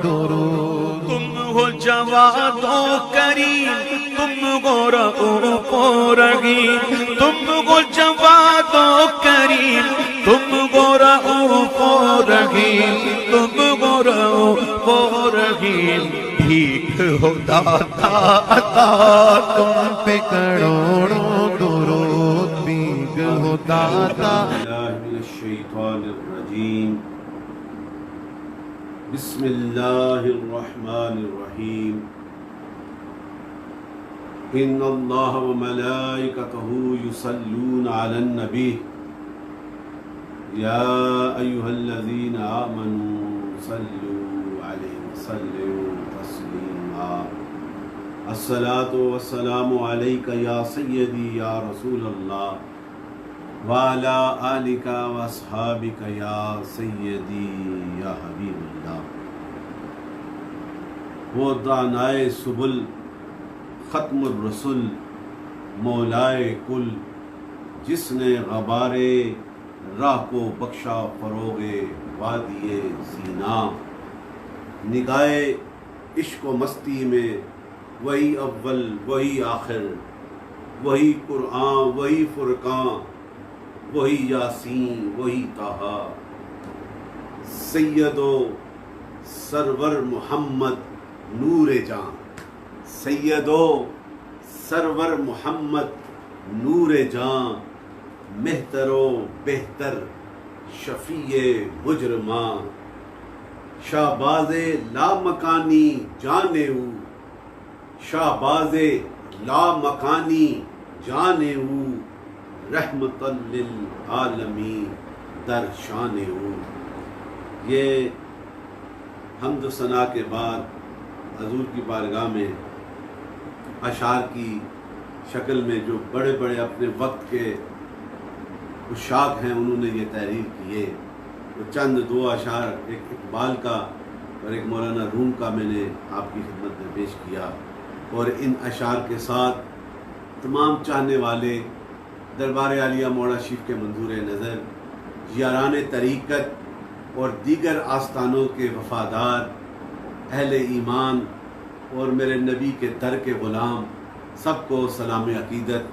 درود. تم ہو جواد و کریم، تم ہو رؤوف و رحیم. تم ہو جواد و کریم، تم ہو رؤوف و رحیم. تم ہو رؤوف و رحیم. بھیک ہو داتا عطا، تم پہ کروڑوں درود. بھیک ہو داتا. من الشیطان الرجیم. بسم اللہ الرحمن الرحیم. ان اللہ وملائکتہ یصلون علی النبی یا ایہا الذین آمنوا صلوا علیہ وسلموا تسلیما. الصلاۃ والسلام علیک یا سیدی یا رسول اللہ وعلی آلک واصحابک یا سیدی یا حبیب اللہ. وہ دانائے سبل، ختم الرسل، مولائے کل، جس نے غبارے راہ کو بخشا فروغ وادی سینا. نگاہ عشق و مستی میں وہی اول وہی آخر، وہی قرآن وہی فرقان، وہی یاسین وہی طٰہٰ. سید و سرور محمد نور جاں، سید و سرور محمد نور جاں. مہتر و بہتر شفیع مجرماں. شہباز لامکانی جانے او، شہباز لامکانی جانے او. رحمت للعالمین در شان او. یہ حمد و ثنا کے بعد حضور کی بارگاہ میں اشعار کی شکل میں جو بڑے بڑے اپنے وقت کے عشاق ہیں انہوں نے یہ تحریر کیے. وہ چند دو اشعار، ایک اقبال کا اور ایک مولانا روم کا میں نے آپ کی خدمت میں پیش کیا. اور ان اشعار کے ساتھ تمام چاہنے والے دربار عالیہ مولا شریف کے منظور نظر، یاران طریقت اور دیگر آستانوں کے وفادار اہل ایمان اور میرے نبی کے در کے غلام سب کو سلام عقیدت.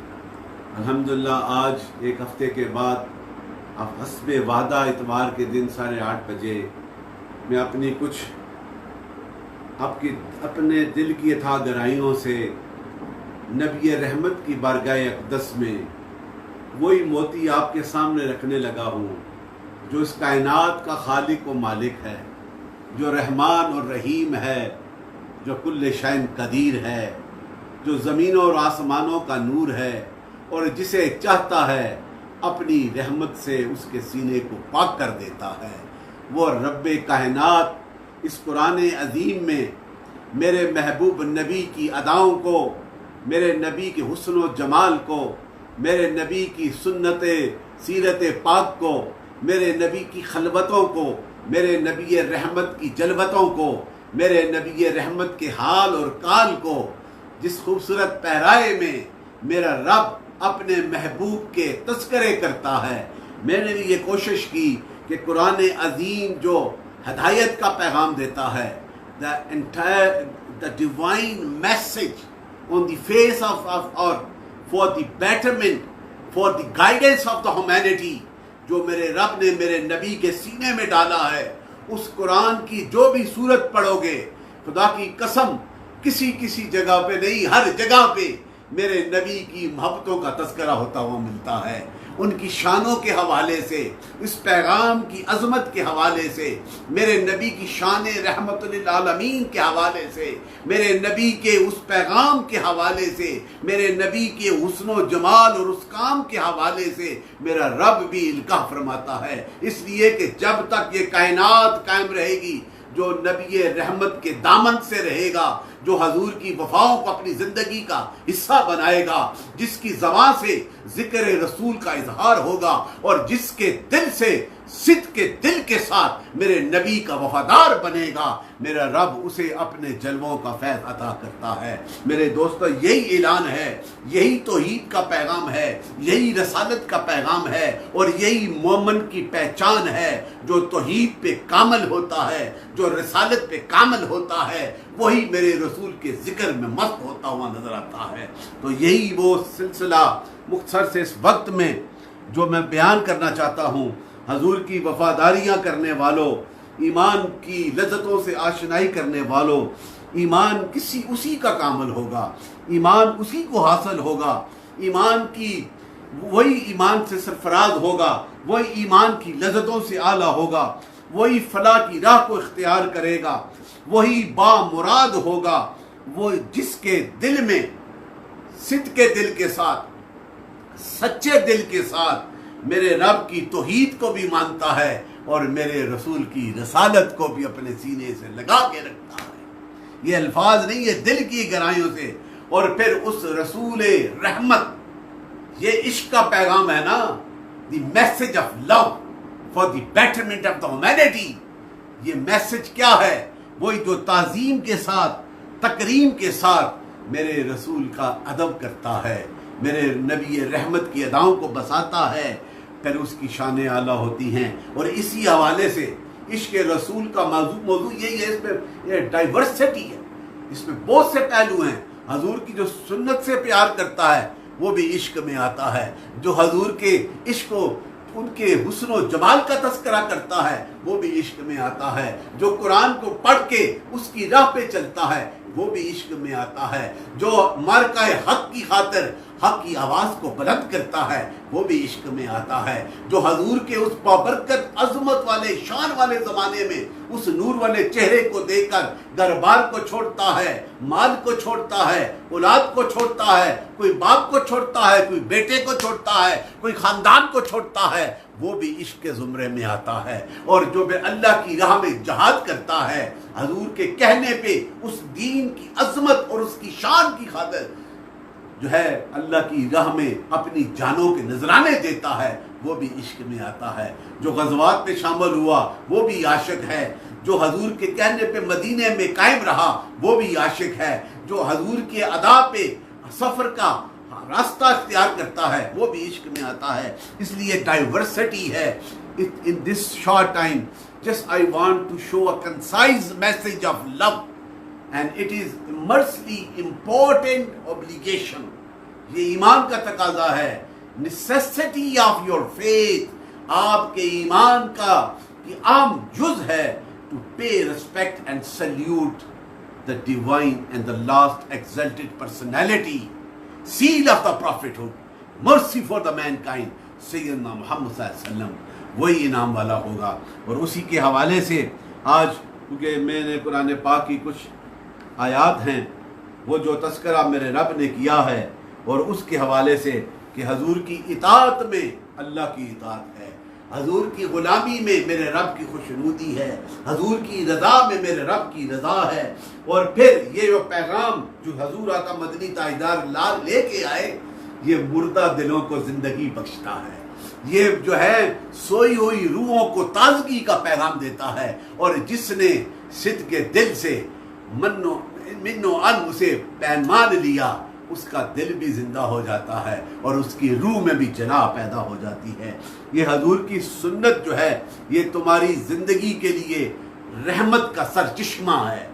الحمدللہ آج ایک ہفتے کے بعد حسب وعدہ اتوار کے دن 8:30 بجے میں اپنی کچھ اپنے دل کی اتھا گرائیوں سے نبی رحمت کی بارگاہ اقدس میں وہی موتی آپ کے سامنے رکھنے لگا ہوں جو اس کائنات کا خالق و مالک ہے، جو رحمان اور رحیم ہے، جو کل شیء قدیر ہے، جو زمینوں اور آسمانوں کا نور ہے اور جسے چاہتا ہے اپنی رحمت سے اس کے سینے کو پاک کر دیتا ہے. وہ رب کائنات اس قرآن عظیم میں میرے محبوب نبی کی اداؤں کو، میرے نبی کے حسن و جمال کو، میرے نبی کی سنت سیرت پاک کو، میرے نبی کی خلوتوں کو، میرے نبی رحمت کی جلوتوں کو، میرے نبی رحمت کے حال اور کال کو، جس خوبصورت پہرائے میں میرا رب اپنے محبوب کے تذکرے کرتا ہے. میں نے بھی یہ کوشش کی کہ قرآن عظیم جو ہدایت کا پیغام دیتا ہے، the divine message on the face of or for the betterment, for the guidance of the humanity، جو میرے رب نے میرے نبی کے سینے میں ڈالا ہے، اس قرآن کی جو بھی سورت پڑھو گے، خدا کی قسم کسی جگہ پہ نہیں، ہر جگہ پہ میرے نبی کی محبتوں کا تذکرہ ہوتا ہوا ملتا ہے. ان کی شانوں کے حوالے سے، اس پیغام کی عظمت کے حوالے سے، میرے نبی کی شان رحمت للعالمین کے حوالے سے، میرے نبی کے اس پیغام کے حوالے سے، میرے نبی کے حسن و جمال اور اس کام کے حوالے سے میرا رب بھی القاح فرماتا ہے. اس لیے کہ جب تک یہ کائنات قائم رہے گی، جو نبی رحمت کے دامن سے رہے گا، جو حضور کی وفاؤں کو اپنی زندگی کا حصہ بنائے گا، جس کی زبان سے ذکر رسول کا اظہار ہوگا اور جس کے دل سے صدق کے دل کے ساتھ میرے نبی کا وفادار بنے گا، میرا رب اسے اپنے جلووں کا فیض عطا کرتا ہے۔ میرے دوستو، یہی اعلان ہے، یہی توحید کا پیغام ہے، یہی رسالت کا پیغام ہے، اور یہی مومن کی پہچان ہے۔ جو توحید پہ کامل ہوتا ہے، جو رسالت پہ کامل ہوتا ہے، وہی میرے رسول کے ذکر میں مست ہوتا ہوا نظر آتا ہے۔ تو یہی وہ سلسلہ مختصر سے اس وقت میں جو میں بیان کرنا چاہتا ہوں، حضور کی وفاداریاں کرنے والوں، ایمان کی لذتوں سے آشنائی کرنے والوں، ایمان اسی کا کامل ہوگا، ایمان اسی کو حاصل ہوگا، ایمان کی وہی ایمان سے سرفراز ہوگا، وہی ایمان کی لذتوں سے اعلیٰ ہوگا، وہی فلاح کی راہ کو اختیار کرے گا، وہی بامراد ہوگا، وہ جس کے دل میں صدق کے دل کے ساتھ، سچے دل کے ساتھ میرے رب کی توحید کو بھی مانتا ہے اور میرے رسول کی رسالت کو بھی اپنے سینے سے لگا کے رکھتا ہے۔ یہ الفاظ نہیں، یہ دل کی گہرائیوں سے۔ اور پھر اس رسول رحمت، یہ عشق کا پیغام ہے نا، the message of love for the betterment of the humanity. یہ میسج کیا ہے؟ وہی جو تعظیم کے ساتھ، تکریم کے ساتھ میرے رسول کا ادب کرتا ہے، میرے نبی رحمت کی اداؤں کو بساتا ہے، پھر اس کی شان اعلیٰ ہوتی ہیں۔ اور اسی حوالے سے عشق رسول کا موضوع یہی ہے، اس میں یہ ڈائیورسٹی ہے، اس میں بہت سے پہلو ہیں۔ حضور کی جو سنت سے پیار کرتا ہے وہ بھی عشق میں آتا ہے، جو حضور کے عشق کو، ان کے حسن و جمال کا تذکرہ کرتا ہے وہ بھی عشق میں آتا ہے، جو قرآن کو پڑھ کے اس کی راہ پہ چلتا ہے وہ بھی عشق میں آتا ہے، جو مارکہ حق کی خاطر حق کی آواز کو بلند کرتا ہے وہ بھی عشق میں آتا ہے، جو حضور کے اس بابرکت عظمت والے شان والے زمانے میں اس نور والے چہرے کو دیکھ کر گھر بار کو چھوڑتا ہے، مال کو چھوڑتا ہے، اولاد کو چھوڑتا ہے، کوئی باپ کو چھوڑتا ہے، کوئی بیٹے کو چھوڑتا ہے، کوئی خاندان کو چھوڑتا ہے، وہ بھی عشق کے زمرے میں آتا ہے۔ اور جو بے اللہ کی راہ میں جہاد کرتا ہے، حضور کے کہنے پہ اس دین کی عظمت اور اس کی شان کی خاطر جو ہے اللہ کی راہ میں اپنی جانوں کے نذرانے دیتا ہے، وہ بھی عشق میں آتا ہے۔ جو غزوات میں شامل ہوا وہ بھی عاشق ہے، جو حضور کے کہنے پہ مدینے میں قائم رہا وہ بھی عاشق ہے، جو حضور کے ادا پہ سفر کا راستہ اختیار کرتا ہے وہ بھی عشق میں آتا ہے۔ اس لیے ڈائیورسٹی ہے۔ In this short time, just I want to show a concise message of love, and it is immensely important obligation. یہ ایمان کا تقاضا ہے، necessity of your faith، آپ کے ایمان کا یہ عام جز ہے to pay respect and salute the divine and the last exalted personality, seal of the prophethood, mercy for the mankind، سیدنا محمد صلی اللہ علیہ وسلم۔ وہی انعام والا ہوگا۔ اور اسی کے حوالے سے آج کیونکہ میں نے قرآن پاک کی کچھ آیات ہیں، وہ جو تذکرہ میرے رب نے کیا ہے، اور اس کے حوالے سے کہ حضور کی اطاعت میں اللہ کی اطاعت ہے، حضور کی غلامی میں میرے رب کی خوشنودی ہے، حضور کی رضا میں میرے رب کی رضا ہے۔ اور پھر یہ جو پیغام جو حضور آقا مدنی تاجدار لال لے کے آئے، یہ مردہ دلوں کو زندگی بخشتا ہے، یہ جو ہے سوئی ہوئی روحوں کو تازگی کا پیغام دیتا ہے، اور جس نے صدق کے دل سے منو ان اسے پیمان لیا، اس کا دل بھی زندہ ہو جاتا ہے اور اس کی روح میں بھی جلا پیدا ہو جاتی ہے۔ یہ حضور کی سنت جو ہے یہ تمہاری زندگی کے لیے رحمت کا سرچشمہ ہے،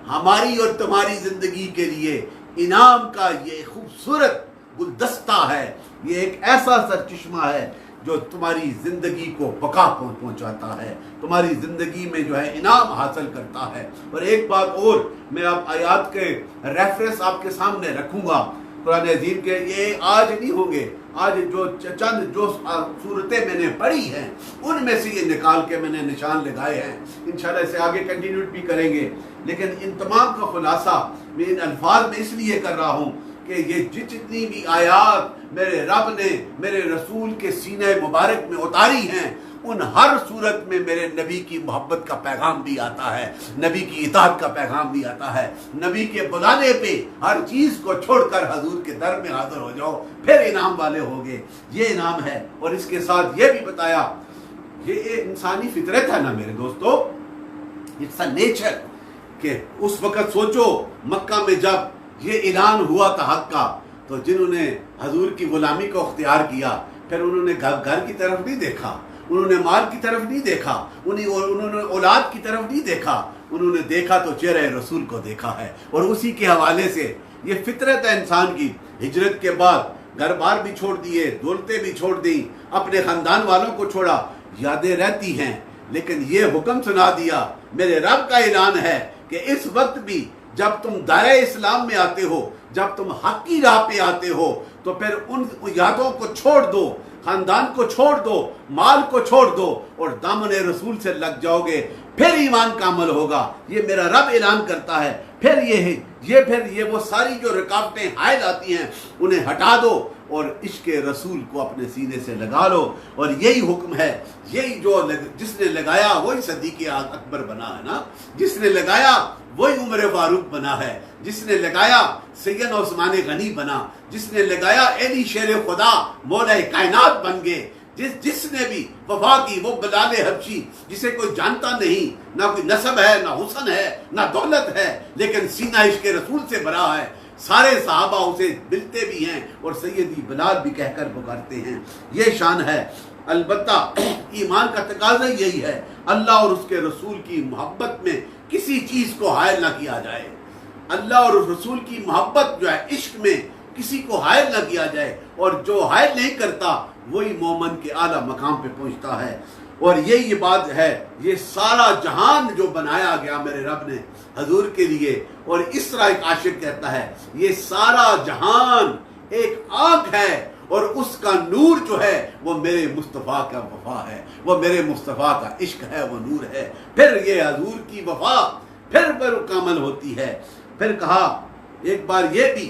ہماری اور تمہاری زندگی کے لیے انعام کا یہ خوبصورت گلدستہ ہے، یہ ایک ایسا سرچشمہ ہے جو تمہاری زندگی کو بقا پہنچاتا ہے، تمہاری زندگی میں جو ہے انعام حاصل کرتا ہے۔ اور ایک بات اور، میں آپ آیات کے ریفرنس آپ کے سامنے رکھوں گا قرآن عظیم کے، یہ آج نہیں ہوں گے، آج جو چند جو صورتیں میں نے پڑھی ہیں ان میں سے یہ نکال کے میں نے نشان لگائے ہیں، انشاءاللہ اسے آگے کنٹینیو بھی کریں گے، لیکن ان تمام کا خلاصہ میں ان الفاظ میں اس لیے کر رہا ہوں کہ یہ جتنی بھی آیات میرے رب نے میرے رسول کے سینے مبارک میں اتاری ہیں، ان ہر صورت میں میرے نبی کی محبت کا پیغام بھی آتا ہے، نبی کی اطاعت کا پیغام بھی آتا ہے، نبی کے بلانے پہ ہر چیز کو چھوڑ کر حضور کے در میں حاضر ہو جاؤ، پھر انعام والے ہوگے۔ یہ انعام ہے۔ اور اس کے ساتھ یہ بھی بتایا یہ انسانی فطرت ہے نا میرے دوستو، اٹس اے نیچر کہ اس وقت سوچو مکہ میں جب یہ اعلان ہوا تھا حق کا، تو جنہوں نے حضور کی غلامی کو اختیار کیا پھر انہوں نے گھر کی طرف نہیں دیکھا، انہوں نے مال کی طرف نہیں دیکھا، انہوں نے اولاد کی طرف نہیں دیکھا، انہوں نے دیکھا تو چہرہ رسول کو دیکھا ہے، اور اسی کے حوالے سے یہ فطرت ہے انسان کی۔ ہجرت کے بعد گھر بار بھی چھوڑ دیے، دولتیں بھی چھوڑ دیں، اپنے خاندان والوں کو چھوڑا، یادیں رہتی ہیں، لیکن یہ حکم سنا دیا، میرے رب کا اعلان ہے کہ اس وقت بھی جب تم دائرہ اسلام میں آتے ہو، جب تم حق کی راہ پہ آتے ہو، تو پھر ان یادوں کو چھوڑ دو، خاندان کو چھوڑ دو، مال کو چھوڑ دو، اور دامن رسول سے لگ جاؤ گے، پھر ایمان کا عمل ہوگا۔ یہ میرا رب اعلان کرتا ہے۔ پھر یہ وہ ساری جو رکاوٹیں حائل آتی ہیں انہیں ہٹا دو اور عشق رسول کو اپنے سینے سے لگا لو، اور یہی حکم ہے، یہی جو جس نے لگایا وہی صدیق اکبر بنا ہے نا، جس نے لگایا وہی عمر فاروق بنا ہے، جس نے لگایا سیدنا عثمان غنی بنا، جس نے لگایا علی شیر خدا مولا کائنات بن گئے، جس نے بھی وفا کی وہ بلال حبشی، جسے کوئی جانتا نہیں، نہ کوئی نسب ہے، نہ حسن ہے، نہ دولت ہے، لیکن سینہ عشق رسول سے بھرا ہے۔ سارے صحابہ اسے ملتے بھی ہیں اور سیدی بلال بھی کہہ کر پکارتے ہیں۔ یہ شان ہے۔ البتہ ایمان کا تقاضا یہی ہے، اللہ اور اس کے رسول کی محبت میں کسی چیز کو حائل نہ کیا جائے، اللہ اور رسول کی محبت جو ہے عشق میں کسی کو حائل نہ کیا جائے، اور جو حائل نہیں کرتا وہی مومن کے اعلیٰ مقام پہ پہنچتا ہے۔ اور یہی بات ہے، یہ سارا جہان جو بنایا گیا میرے رب نے حضور کے لیے، اور اس طرح ایک عاشق کہتا ہے یہ سارا جہان ایک آنکھ ہے، اور اس کا نور جو ہے وہ میرے مصطفیٰ کا وفا ہے، وہ میرے مصطفیٰ کا عشق ہے، وہ نور ہے۔ پھر یہ حضور کی وفا پھر مکمل ہوتی ہے۔ پھر کہا ایک بار یہ بھی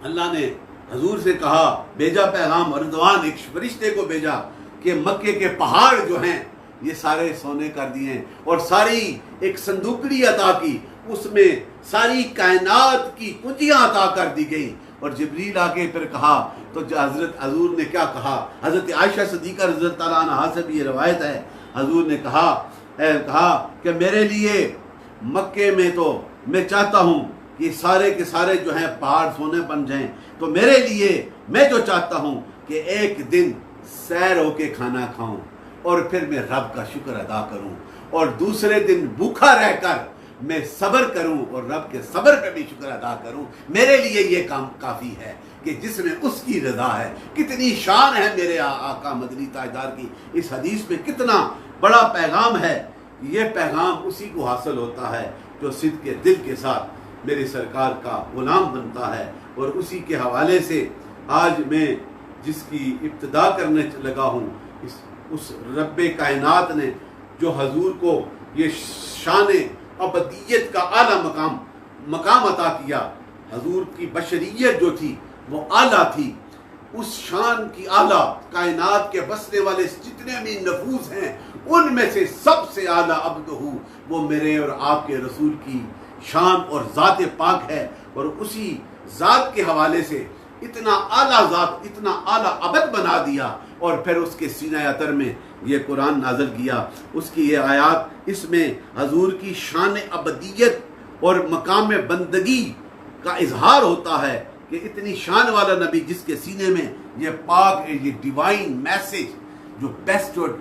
اللہ نے حضور سے کہا، بھیجا پیغام، رضوان ایک فرشتے کو بھیجا کہ مکے کے پہاڑ جو ہیں یہ سارے سونے کر دیے ہیں، اور ساری ایک صندوقڑی عطا کی، اس میں ساری کائنات کی کنجیاں عطا کر دی گئی۔ اور جبریل آ کے پھر کہا تو حضرت حضور نے کیا کہا، حضرت عائشہ صدیقہ رضی اللہ عنہا سے بھی یہ روایت ہے، حضور نے کہا کہ میرے لیے مکے میں تو میں چاہتا ہوں کہ سارے کے سارے جو ہیں پہاڑ سونے بن جائیں، تو میرے لیے میں جو چاہتا ہوں کہ ایک دن سیر ہو کے کھانا کھاؤں اور پھر میں رب کا شکر ادا کروں، اور دوسرے دن بھوکا رہ کر میں صبر کروں اور رب کے صبر پہ بھی شکر ادا کروں۔ میرے لیے یہ کام کافی ہے کہ جس میں اس کی رضا ہے۔ کتنی شان ہے میرے آقا مدنی تاجدار کی، اس حدیث میں کتنا بڑا پیغام ہے۔ یہ پیغام اسی کو حاصل ہوتا ہے جو صدق کے دل کے ساتھ میرے سرکار کا غلام بنتا ہے، اور اسی کے حوالے سے آج میں جس کی ابتدا کرنے لگا ہوں، اس رب کائنات نے جو حضور کو یہ شان ابدیت کا اعلیٰ مقام عطا کیا، حضور کی بشریت جو تھی وہ اعلیٰ تھی، اس شان کی اعلیٰ کائنات کے بسنے والے جتنے بھی نفوس ہیں ان میں سے سب سے اعلیٰ عبد وہ میرے اور آپ کے رسول کی شان اور ذات پاک ہے، اور اسی ذات کے حوالے سے اتنا اعلیٰ ذات، اتنا اعلیٰ عبد بنا دیا، اور پھر اس کے سینہ اطہر میں یہ قرآن نازل کیا، اس کی یہ آیات، اس میں حضور کی شان ابدیت اور مقام بندگی کا اظہار ہوتا ہے کہ اتنی شان والا نبی جس کے سینے میں یہ پاک، یہ ڈیوائن میسج جو bestowed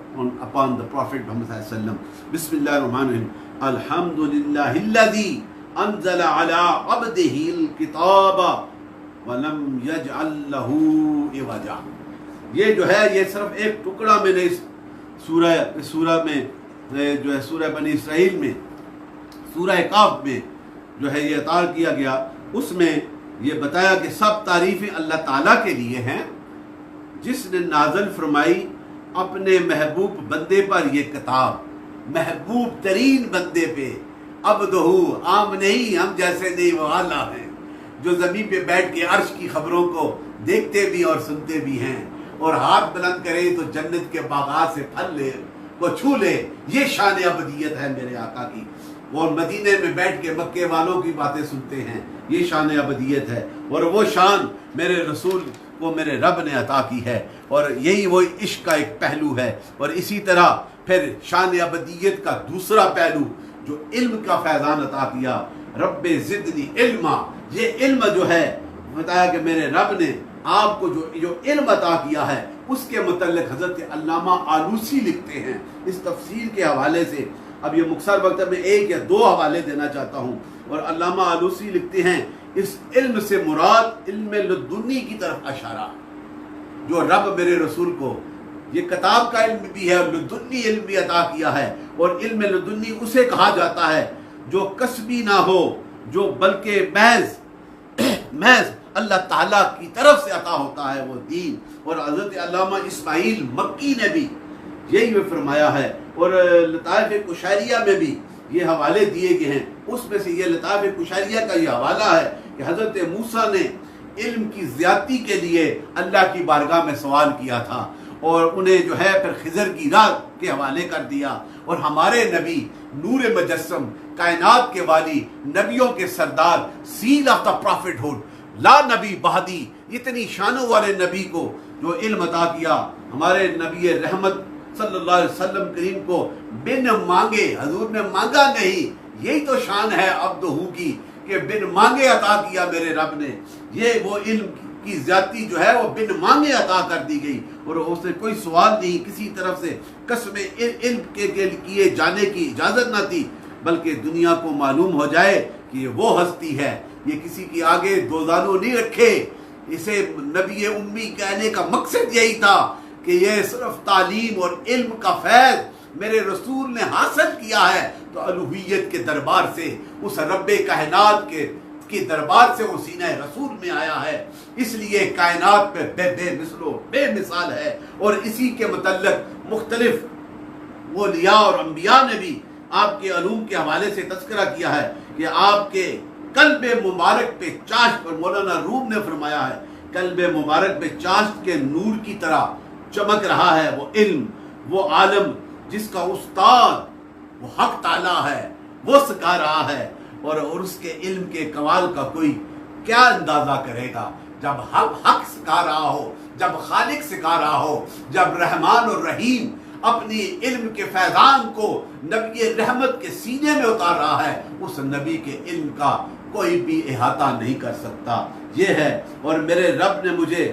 upon the Prophet Muhammad صلی اللہ علیہ وسلم۔ بسم اللہ الرحمن الرحیم، الحمدللہ الذی انزل علی عبدہ الکتاب وَلَمْ يَجْعَلْ لَهُ عِوَجًا۔ یہ جو ہے یہ صرف ایک ٹکڑا میں نے اس سورہ میں جو ہے سورہ بنی اسرائیل میں، سورہ کاف میں جو ہے یہ عطا کیا گیا، اس میں یہ بتایا کہ سب تعریفیں اللہ تعالیٰ کے لیے ہیں جس نے نازل فرمائی اپنے محبوب بندے پر یہ کتاب، محبوب ترین بندے پہ، عبدہ، عام نہیں، ہم جیسے نہیں، وہ اعلیٰ ہیں جو زمین پہ بیٹھ کے عرش کی خبروں کو دیکھتے بھی اور سنتے بھی ہیں، اور ہاتھ بلند کرے تو جنت کے باغات سے پھل لے، وہ چھو لے۔ یہ شان ابدیت ہے میرے آقا کی۔ وہ مدینے میں بیٹھ کے مکے والوں کی باتیں سنتے ہیں. یہ شان ابدیت ہے، اور وہ شان میرے رسول کو میرے رب نے عطا کی ہے، اور یہی وہ عشق کا ایک پہلو ہے. اور اسی طرح پھر شان ابدیت کا دوسرا پہلو جو علم کا فیضان عطا کیا، رب زدنی علما. یہ علم جو ہے بتایا کہ میرے رب نے آپ کو جو علم عطا کیا ہے، اس کے متعلق حضرت علامہ آلوسی لکھتے ہیں اس تفسیر کے حوالے سے. اب یہ مختصر وقت میں ایک یا دو حوالے دینا چاہتا ہوں. اور علامہ آلوسی لکھتے ہیں اس علم سے مراد علم لدنی کی طرف اشارہ، جو رب میرے رسول کو یہ کتاب کا علم بھی ہے اور لدنی علم بھی عطا کیا ہے. اور علم لدنی اسے کہا جاتا ہے جو کسبی نہ ہو، جو بلکہ محض اللہ تعالیٰ کی طرف سے عطا ہوتا ہے وہ دین. اور حضرت علامہ اسماعیل مکی نے بھی یہی فرمایا ہے، اور لطائف قشیریہ میں بھی یہ حوالے دیے گئے ہیں. اس میں سے یہ لطائف قشیریہ کا یہ حوالہ ہے کہ حضرت موسیٰ نے علم کی زیادتی کے لیے اللہ کی بارگاہ میں سوال کیا تھا، اور انہیں جو ہے پھر خضر کی راہ کے حوالے کر دیا. اور ہمارے نبی نور مجسم، کائنات کے والی، نبیوں کے سردار، seal of the prophethood, لا نبی بہادی، اتنی شانوں والے نبی کو جو علم عطا کیا، ہمارے نبی رحمت صلی اللہ علیہ وسلم کریم کو بن مانگے، حضور نے مانگا نہیں. یہی تو شان ہے عبدہ کی کہ بن مانگے عطا کیا میرے رب نے. یہ وہ علم کی زیادتی جو ہے وہ بن مانگے عطا کر دی گئی، اور اس نے کوئی سوال نہیں، کسی طرف سے قسم علم کے کیے جانے کی اجازت نہ تھی، بلکہ دنیا کو معلوم ہو جائے کہ یہ وہ ہستی ہے. یہ کسی کے آگے دو زانو نہیں رکھے. اسے نبی امی کہنے کا مقصد یہی تھا کہ یہ صرف تعلیم اور علم کا فیض میرے رسول نے حاصل کیا ہے تو الوہیت کے دربار سے، اس رب کائنات کے دربار سے وہ سینہ رسول میں آیا ہے. اس لیے کائنات پہ بے مثل و بے مثال ہے. اور اسی کے متعلق مختلف اولیاء اور انبیاء نے بھی آپ کے علوم کے حوالے سے تذکرہ کیا ہے کہ آپ کے قلب مبارک پہ چاشت، اور مولانا روم نے فرمایا ہے قلب مبارک پہ چاشت کے نور کی طرح چمک رہا ہے وہ علم، وہ عالم جس کا استاد وہ حق تعالیٰ ہے، وہ سکھا رہا ہے. اور اس کے علم کے کمال کا کوئی کیا اندازہ کرے گا جب حق سکھا رہا ہو، جب خالق سکھا رہا ہو، جب رحمان اور رحیم اپنی علم کے فیضان کو نبی رحمت کے سینے میں اتار رہا ہے. اس نبی کے علم کا کوئی بھی احاطہ نہیں کر سکتا. یہ ہے. اور میرے رب نے مجھے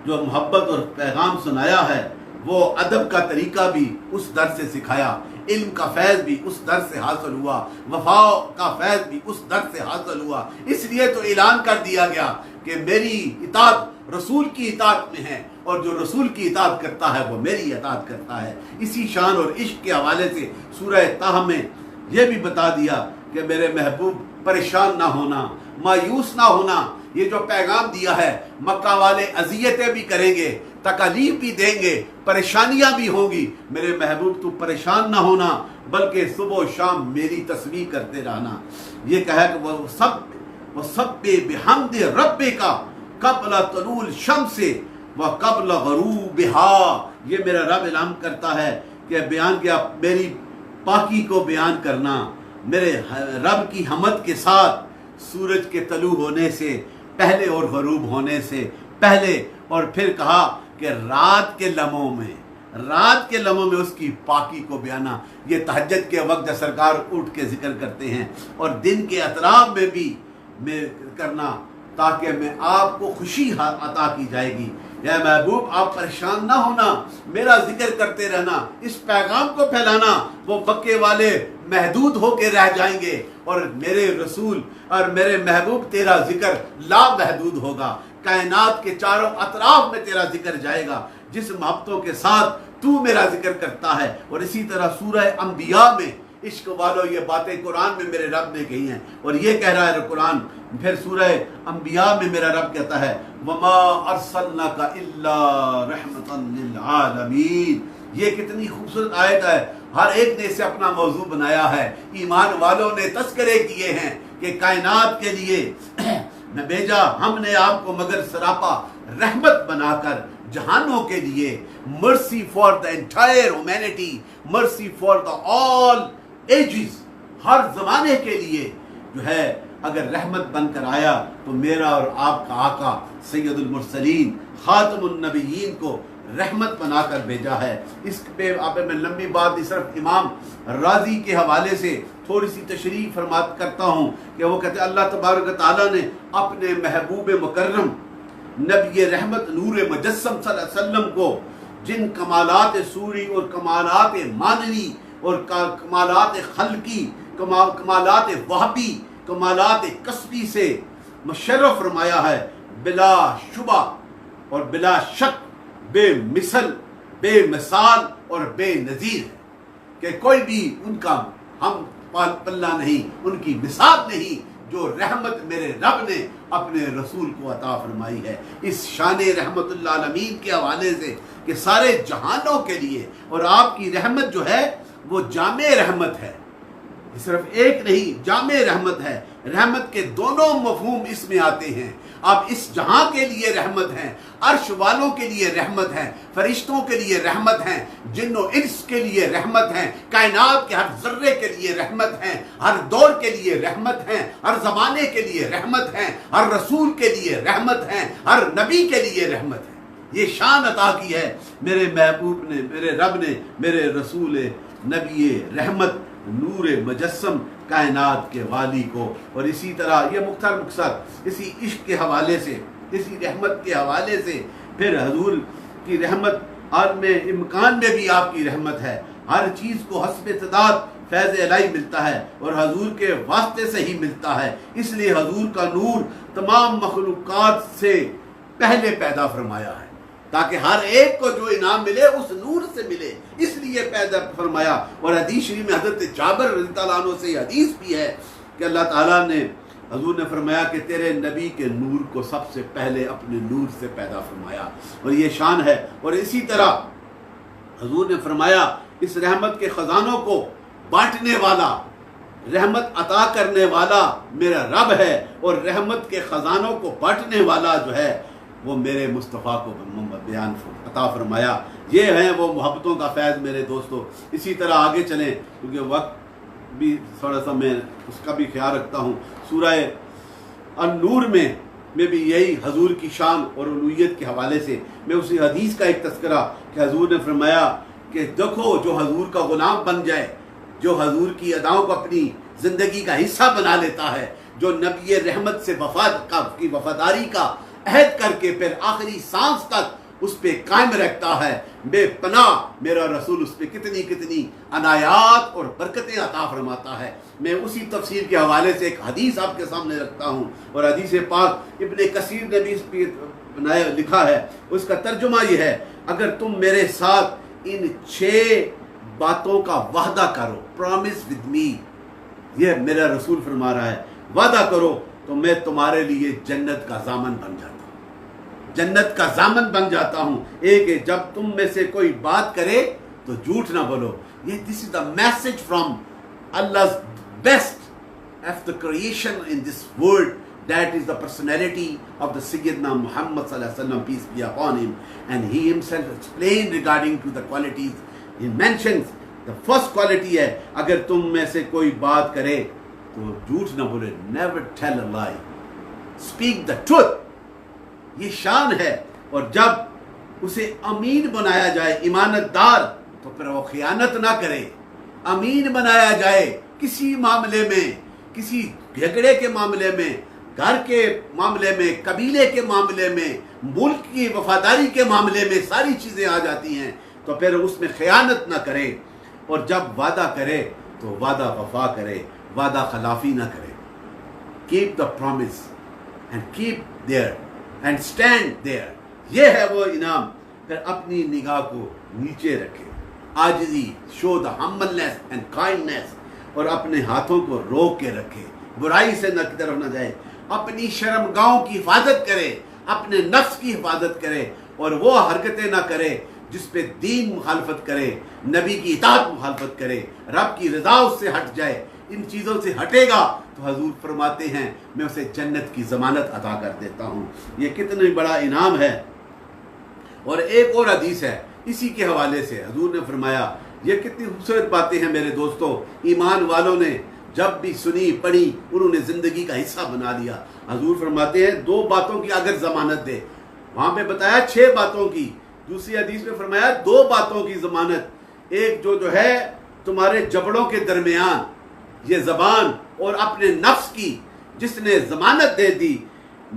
جو محبت اور پیغام سنایا ہے وہ ادب کا طریقہ بھی اس در سے سکھایا، علم کا فیض بھی اس در سے حاصل ہوا، وفا کا فیض بھی اس در سے حاصل ہوا. اس لیے تو اعلان کر دیا گیا کہ میری اطاعت رسول کی اطاعت میں ہے، اور جو رسول کی اطاعت کرتا ہے وہ میری اطاعت کرتا ہے. اسی شان اور عشق کے حوالے سے سورہ طہ میں یہ بھی بتا دیا کہ میرے محبوب پریشان نہ ہونا، مایوس نہ ہونا. یہ جو پیغام دیا ہے، مکہ والے اذیتیں بھی کریں گے، تکالیف بھی دیں گے، پریشانیاں بھی ہوں گی. میرے محبوب تو پریشان نہ ہونا، بلکہ صبح و شام میری تسبیح کرتے رہنا. یہ کہا کہ وہ سب بحمد ربک قبل طلوع الشمس وقبل غروبها. یہ میرا رب اعلان کرتا ہے کہ بیان کیا میری پاکی کو بیان کرنا، میرے رب کی حمد کے ساتھ سورج کے طلوع ہونے سے پہلے اور غروب ہونے سے پہلے. اور پھر کہا کہ رات کے لمحوں میں اس کی پاکی کو بیانا. یہ تہجد کے وقت جب سرکار اٹھ کے ذکر کرتے ہیں، اور دن کے اطراف میں بھی کرنا تاکہ میں آپ کو خوشی عطا کی جائے گی. یا محبوب آپ پریشان نہ ہونا، میرا ذکر کرتے رہنا، اس پیغام کو پھیلانا. وہ مکے والے محدود ہو کے رہ جائیں گے، اور میرے رسول اور میرے محبوب تیرا ذکر لا محدود ہوگا. کائنات کے چاروں اطراف میں تیرا ذکر جائے گا جس محبتوں کے ساتھ تو میرا ذکر کرتا ہے. اور اسی طرح سورہ انبیاء میں عشق والو یہ باتیں قرآن میں میرے رب نے کہی ہیں، اور یہ کہہ رہا ہے قرآن. پھر سورہ انبیاء میں میرا رب کہتا ہے وَمَا أَرْسَلْنَاكَ إِلَّا رَحْمَةً لِلْعَالَمِينَ. یہ کتنی خوبصورت آیت ہے. ہر ایک نے اسے اپنا موضوع بنایا ہے. ایمان والوں نے تذکرے کیے ہیں کہ کائنات کے لیے میں بھیجا ہم نے آپ کو مگر سراپا رحمت بنا کر جہانوں کے لیے. مرسی فار دا انٹائر ہیومینٹی، مرسی فار دا آل ایجز. ہر زمانے کے لیے جو ہے اگر رحمت بن کر آیا تو میرا اور آپ کا آقا سید المرسلین خاتم النبیین کو رحمت بنا کر بھیجا ہے۔ اس پہ آپ میں لمبی بات نہیں، صرف امام راضی کے حوالے سے تھوڑی سی تشریح فرمات کرتا ہوں کہ وہ کہتے ہیں اللہ تبارک و تعالیٰ نے اپنے محبوب مکرم نبی رحمت نور مجسم صلی اللہ علیہ وسلم کو جن کمالات سوری اور کمالات معنوی اور کمالات خلقی، کمالات وہبی، کمالات کسبی سے مشرف فرمایا ہے، بلا شبہ اور بلا شک بے مثل، بے مثال اور بے نظیر ہے کہ کوئی بھی ان کا ہم پلہ نہیں، ان کی مثال نہیں جو رحمت میرے رب نے اپنے رسول کو عطا فرمائی ہے۔ اس شان رحمت اللہ العالمین کے حوالے سے کہ سارے جہانوں کے لیے، اور آپ کی رحمت جو ہے وہ جامع رحمت ہے، صرف ایک نہیں، جامع رحمت ہے۔ رحمت کے دونوں مفہوم اس میں آتے ہیں۔ آپ اس جہاں کے لیے رحمت ہیں، عرش والوں کے لیے رحمت ہیں، فرشتوں کے لیے رحمت ہیں، جن و انس کے لیے رحمت ہیں، کائنات کے ہر ذرے کے لیے رحمت ہیں، ہر دور کے لیے رحمت ہیں، ہر زمانے کے لیے رحمت ہیں، ہر رسول کے لیے رحمت ہیں، ہر نبی کے لیے رحمت ہے۔ یہ شان عطا کی ہے میرے محبوب نے، میرے رب نے، میرے رسول نبی رحمت نور مجسم کائنات کے والی کو۔ اور اسی طرح یہ مختصر اسی عشق کے حوالے سے، اسی رحمت کے حوالے سے پھر حضور کی رحمت عالم امکان میں بھی آپ کی رحمت ہے۔ ہر چیز کو حسب تعداد فیض الہی ملتا ہے اور حضور کے واسطے سے ہی ملتا ہے، اس لیے حضور کا نور تمام مخلوقات سے پہلے پیدا فرمایا ہے تاکہ ہر ایک کو جو انعام ملے اس نور سے ملے، اس لیے پیدا فرمایا۔ اور حدیث شریف میں حضرت جابر رضی اللہ عنہ سے یہ حدیث بھی ہے کہ اللہ تعالیٰ نے، حضور نے فرمایا کہ تیرے نبی کے نور کو سب سے پہلے اپنے نور سے پیدا فرمایا، اور یہ شان ہے۔ اور اسی طرح حضور نے فرمایا اس رحمت کے خزانوں کو بانٹنے والا، رحمت عطا کرنے والا میرا رب ہے، اور رحمت کے خزانوں کو بانٹنے والا جو ہے وہ میرے مصطفیٰ کو بیان عطا فرمایا۔ یہ ہیں وہ محبتوں کا فیض میرے دوستو۔ اسی طرح آگے چلیں کیونکہ وقت بھی تھوڑا سا میں اس کا بھی خیال رکھتا ہوں۔ سورہ النور میں بھی یہی حضور کی شان اور الوہیت کے حوالے سے میں اسی حدیث کا ایک تذکرہ کہ حضور نے فرمایا کہ دیکھو جو حضور کا غلام بن جائے، جو حضور کی اداؤں کو اپنی زندگی کا حصہ بنا لیتا ہے، جو نبی رحمت سے وفاداری کا عہد کر کے پھر آخری سانس تک اس پہ قائم رکھتا ہے، بے پناہ میرا رسول اس پہ کتنی کتنی عنایات اور برکتیں عطا فرماتا ہے۔ میں اسی تفسیر کے حوالے سے ایک حدیث آپ کے سامنے رکھتا ہوں، اور حدیث پاک ابن کثیر نے بھی اس پہ لکھا ہے، اس کا ترجمہ یہ ہے، اگر تم میرے ساتھ ان 6 باتوں کا وعدہ کرو، پرامس ود می، یہ میرا رسول فرما رہا ہے، وعدہ کرو تو میں تمہارے لیے جنت کا ضامن بن جاتا ہوں، جنت کا ضامن بن جاتا ہوں۔ ایک ہے جب تم میں سے کوئی بات کرے تو جھوٹ نہ بولو۔ یہ this is the message from Allah's best of the creation in this world, that is the personality of the Sayyidina Muhammad sallallahu alaihi wasallam, peace be upon him, and he himself explained regarding to the qualities. He mentions the first quality ہے اگر تم میں سے کوئی بات کرے تو جھوٹ نہ بولے، never tell a lie, speak the truth۔ یہ شان ہے۔ اور جب اسے امین بنایا جائے، امانت دار، تو پھر وہ خیانت نہ کرے۔ امین بنایا جائے کسی معاملے میں، کسی جھگڑے کے معاملے میں، گھر کے معاملے میں، قبیلے کے معاملے میں، ملک کی وفاداری کے معاملے میں، ساری چیزیں آ جاتی ہیں، تو پھر اس میں خیانت نہ کرے۔ اور جب وعدہ کرے تو وعدہ وفا کرے، وعدہ خلافی نہ کرے۔ Keep the promise and keep there and stand there, یہ ہے وہ انعام۔ پھر اپنی نگاہ کو نیچے رکھے، عاجزی، شو دا ہمبلنس اینڈ کائنڈنس، اور اپنے ہاتھوں کو روک کے رکھے، برائی سے نہ کی طرف نہ جائے، اپنی شرمگاہوں کی حفاظت کرے، اپنے نفس کی حفاظت کرے، اور وہ حرکتیں نہ کرے جس پہ دین مخالفت کرے، نبی کی اطاعت مخالفت کرے، رب کی رضا اس سے ہٹ جائے۔ ان چیزوں سے ہٹے گا تو حضور فرماتے ہیں میں اسے جنت کی ضمانت عطا کر دیتا ہوں۔ یہ کتنا بڑا انعام ہے۔ اور ایک اور حدیث ہے اسی کے حوالے سے، حضور نے فرمایا، یہ کتنی خوبصورت باتیں ہیں میرے دوستو۔ ایمان والوں نے جب بھی سنی پڑھی انہوں نے زندگی کا حصہ بنا لیا۔ حضور فرماتے ہیں 2 باتوں کی اگر ضمانت دے، وہاں پہ بتایا 6 باتوں کی، دوسری حدیث میں فرمایا 2 باتوں کی ضمانت، ایک جو ہے تمہارے جبڑوں کے درمیان یہ زبان اور اپنے نفس کی جس نے ضمانت دے دی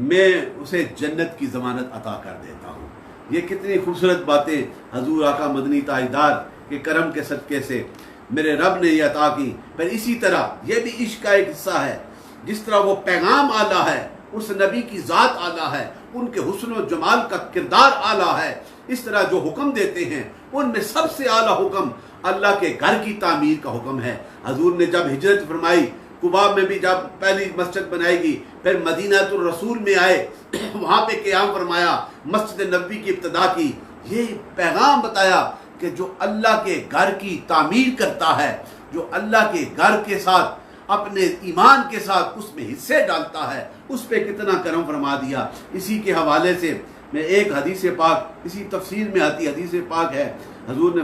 میں اسے جنت کی ضمانت عطا کر دیتا ہوں۔ یہ کتنی خوبصورت باتیں حضور آقا مدنی تاجدار کے کرم کے صدقے سے میرے رب نے یہ عطا کی۔ پھر اسی طرح یہ بھی عشق کا ایک حصہ ہے، جس طرح وہ پیغام اعلیٰ ہے، اس نبی کی ذات اعلیٰ ہے، ان کے حسن و جمال کا کردار اعلیٰ ہے، اس طرح جو حکم دیتے ہیں ان میں سب سے اعلیٰ حکم اللہ کے گھر کی تعمیر کا حکم ہے۔ حضور نے جب ہجرت فرمائی، قباء میں بھی جب پہلی مسجد بنائی گئی، پھر مدینہ الرسول میں آئے، وہاں پہ قیام فرمایا، مسجد نبوی کی ابتدا کی، یہ پیغام بتایا کہ جو اللہ کے گھر کی تعمیر کرتا ہے، جو اللہ کے گھر کے ساتھ اپنے ایمان کے ساتھ اس میں حصے ڈالتا ہے، اس پہ کتنا کرم فرما دیا۔ اسی کے حوالے سے میں ایک حدیث پاک، اسی تفسیر میں آتی حدیث پاک ہے، حضور نے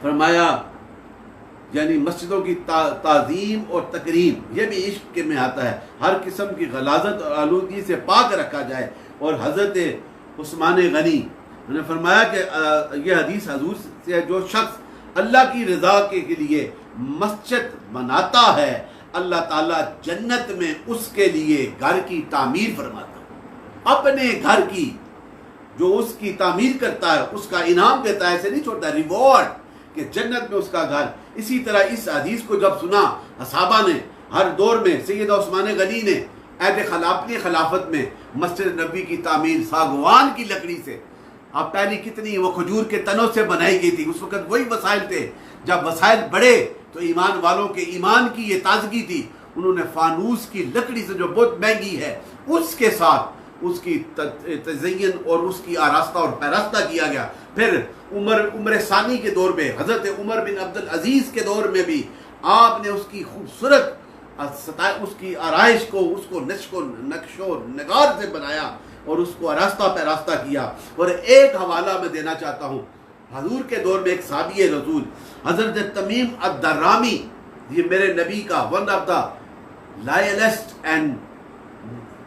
فرمایا یعنی مسجدوں کی تعظیم اور تکریم، یہ بھی عشق کے میں آتا ہے، ہر قسم کی غلاظت اور آلودگی سے پاک رکھا جائے۔ اور حضرت عثمان غنی نے فرمایا کہ یہ حدیث حضور سے، جو شخص اللہ کی رضا کے لیے مسجد بناتا ہے، اللہ تعالیٰ جنت میں اس کے لیے گھر کی تعمیر فرماتا ہے۔ اپنے گھر کی جو اس کی تعمیر کرتا ہے اس کا انعام دیتا ہے، ایسے نہیں چھوڑتا، ریوارڈ کہ جنت میں اس کا گھر۔ اسی طرح اس حدیث کو جب سنا صحابہ نے ہر دور میں، سیدہ عثمان غنی نے اپنی خلافت میں مسجد نبوی کی تعمیر ساگوان کی لکڑی سے، اب پہلی کتنی وہ کھجور کے تنوں سے بنائی گئی تھی، اس وقت وہی وسائل تھے، جب وسائل بڑھے تو ایمان والوں کے ایمان کی یہ تازگی تھی، انہوں نے فانوس کی لکڑی سے جو بہت مہنگی ہے اس کے ساتھ اس کی تزئین اور اس کی آراستہ اور پیراستہ کیا گیا۔ پھر عمر ثانی کے دور میں، حضرت عمر بن عبدالعزیز کے دور میں بھی آپ نے اس کی خوبصورت اس کی آرائش کو، اس کو نقش و نگار سے بنایا اور اس کو آراستہ پیراستہ کیا۔ اور ایک حوالہ میں دینا چاہتا ہوں، حضور کے دور میں ایک صحابی رسول حضرت تمیم الدرامی، یہ میرے نبی کا one of the loyalest and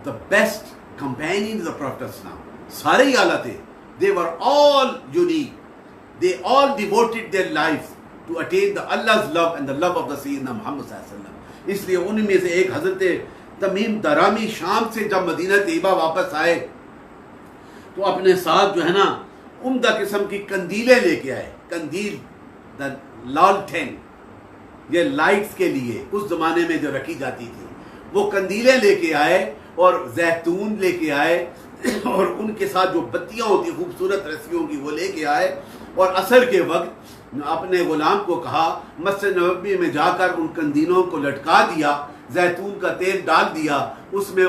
the best companions of Prophet Islam، سارے ہی اعلیٰ تھے، they were all unique, they all devoted their lives to attain the Allah's love and the love of the Sayyidina Muhammad صلی اللہ علیہ وسلم۔ اس لیے ان میں سے ایک حضرت تمیم درامی شام سے جب مدینہ طیبہ واپس آئے تو اپنے ساتھ جو ہے نا عمدہ قسم کی قندیلیں لے کے آئے، قندیل لالٹین، یہ لائٹس کے لیے اس زمانے میں جو رکھی جاتی تھی، وہ قندیلیں لے کے آئے اور زیتون لے کے آئے اور ان کے ساتھ جو بتیاں ہوتی خوبصورت رسیوں کی وہ لے کے آئے، اور عصر کے وقت اپنے غلام کو کہا مسجد نبوی میں جا کر ان قندیلوں کو لٹکا دیا، زیتون کا تیل ڈال دیا، اس میں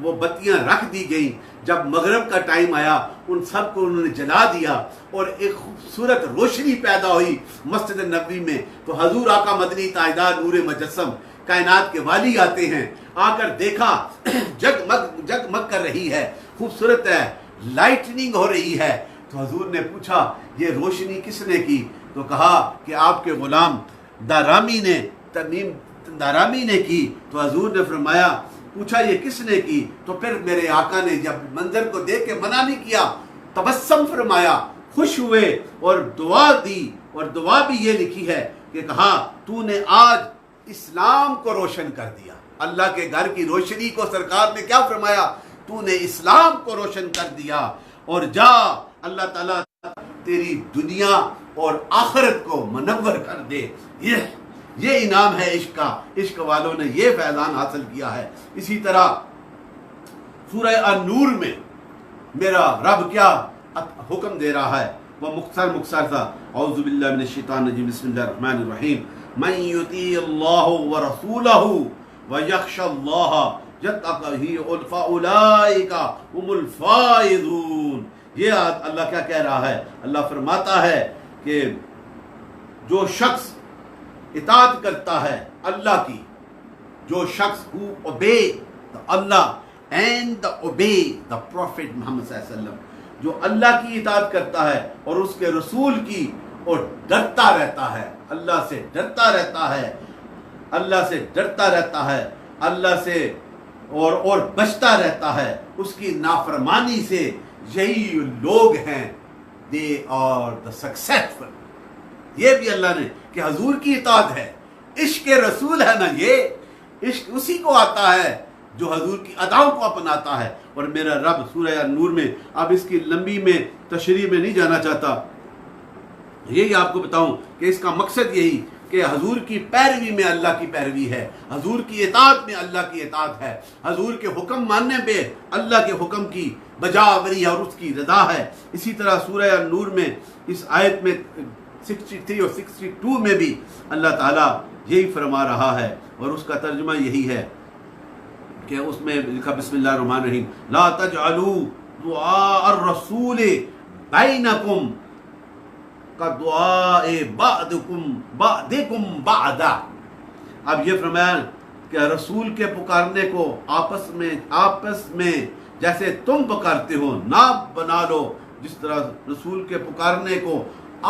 وہ بتیاں رکھ دی گئیں۔ جب مغرب کا ٹائم آیا ان سب کو انہوں نے جلا دیا اور ایک خوبصورت روشنی پیدا ہوئی مسجد نبوی میں۔ تو حضور آقا مدنی تاجدار نور مجسم کائنات کے والی آتے ہیں، آ کر دیکھا جگمگ کر رہی ہے، خوبصورت ہے، لائٹننگ ہو رہی ہے۔ تو حضور نے پوچھا یہ روشنی کس نے کی؟ تو کہا کہ آپ کے غلام دارامی نے، تمیم دارامی نے کی۔ تو حضور نے فرمایا، پوچھا یہ کس نے کی؟ تو پھر میرے آقا نے جب منظر کو دیکھ کے منع نہیں کیا، تبسم فرمایا، خوش ہوئے اور دعا دی، اور دعا بھی یہ لکھی ہے کہ کہا تو نے آج اسلام کو روشن کر دیا۔ اللہ کے گھر کی روشنی کو سرکار نے کیا فرمایا؟ تو نے اسلام کو روشن کر دیا، اور جا اللہ تعالیٰ تیری دنیا اور آخرت کو منور کر دے۔ یہ انعام ہے عشق کا، عشق والوں نے یہ فیضان حاصل کیا ہے۔ اسی طرح سورہ النور میں میرا رب کیا حکم دے رہا ہے، وہ مختصر تھا، اعوذ باللہ من الشیطان الرجیم، بسم اللہ الرحمن الرحیم، من یطیع اللہ ورسولہ ویخشى اللہ فاولئک هم الفائزون۔ یہ اللہ کیا کہہ رہا ہے؟ اللہ فرماتا ہے کہ جو شخص اطاعت کرتا ہے اللہ کی، جو شخص who obey the Allah and the obey the Prophet محمد صلی اللہ علیہ وسلم، جو اللہ کی اطاعت کرتا ہے اور اس کے رسول کی، اور ڈرتا رہتا ہے، اللہ سے ڈرتا رہتا ہے، اللہ سے ڈرتا رہتا ہے، اللہ سے اور بچتا رہتا ہے اس کی نافرمانی سے، یہی لوگ ہیں دے آر دا سکسیسفل. یہ بھی اللہ نے کہ حضور کی اطاعت ہے، عشق رسول ہے نا، یہ عشق اسی کو آتا ہے جو حضور کی اداؤں کو اپناتا ہے. اور میرا رب سورہ نور میں، اب اس کی لمبی میں تشریح میں نہیں جانا چاہتا، یہی آپ کو بتاؤں کہ اس کا مقصد یہی کہ حضور کی پیروی میں اللہ کی پیروی ہے، حضور کی اطاعت میں اللہ کی اطاعت ہے، حضور کے حکم ماننے پہ اللہ کے حکم کی بجاوری اور اس کی رضا ہے. اسی طرح سورہ نور میں اس آیت میں 63 اور 62 میں بھی اللہ تعالیٰ یہی فرما رہا ہے، اور اس کا ترجمہ یہی ہے کہ اس میں لکھا بسم اللہ الرحمن الرحیم لا تجعلوا دعاء الرسول بینکم دعاء بعدکم بعدا. اب یہ فرمایا کہ رسول کے پکارنے کو آپس میں جیسے تم پکارتے ہو نہ بنا لو، جس طرح رسول کے پکارنے کو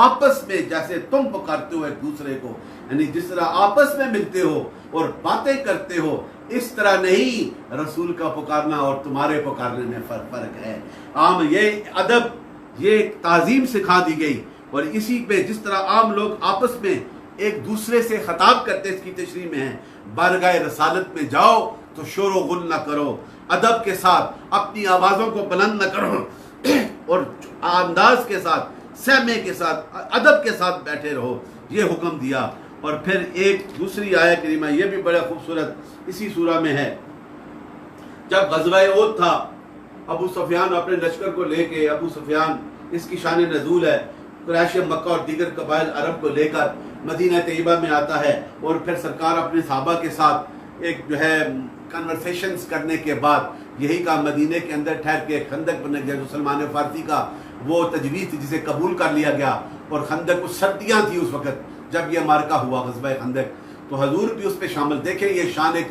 آپس میں جیسے تم پکارتے ہو ایک دوسرے کو، یعنی جس طرح آپس میں ملتے ہو اور باتیں کرتے ہو اس طرح نہیں رسول کا پکارنا اور تمہارے پکارنے میں فرق ہے. عام یہ ادب، یہ تعظیم سکھا دی گئی، اور اسی پہ جس طرح عام لوگ آپس میں ایک دوسرے سے خطاب کرتے اس کی تشریح میں ہے. بارگاہ رسالت میں جاؤ تو شور و غل نہ کرو، ادب کے ساتھ اپنی آوازوں کو بلند نہ کرو، اور انداز کے ساتھ، سہمے کے ساتھ، ادب کے ساتھ بیٹھے رہو، یہ حکم دیا. اور پھر ایک دوسری آیت کریمہ یہ بھی بڑا خوبصورت اسی سورہ میں ہے. جب غزوہ احد تھا، ابو سفیان اپنے لشکر کو لے کے، ابو سفیان اس کی شان نزول ہے، قریش مکہ اور دیگر قبائل عرب کو لے کر مدینہ طیبہ میں آتا ہے، اور پھر سرکار اپنے صحابہ کے ساتھ ایک جو ہے کنورسیشنز کرنے کے بعد یہی کا مدینہ کے اندر ٹھہر کے خندق بن گیا، جو سلمان فارسی کا وہ تجویز تھی جسے قبول کر لیا گیا. اور خندق کچھ سردیاں تھی اس وقت جب یہ مارکہ ہوا غزوہ خندق، تو حضور بھی اس پہ شامل. دیکھیں یہ شان ایک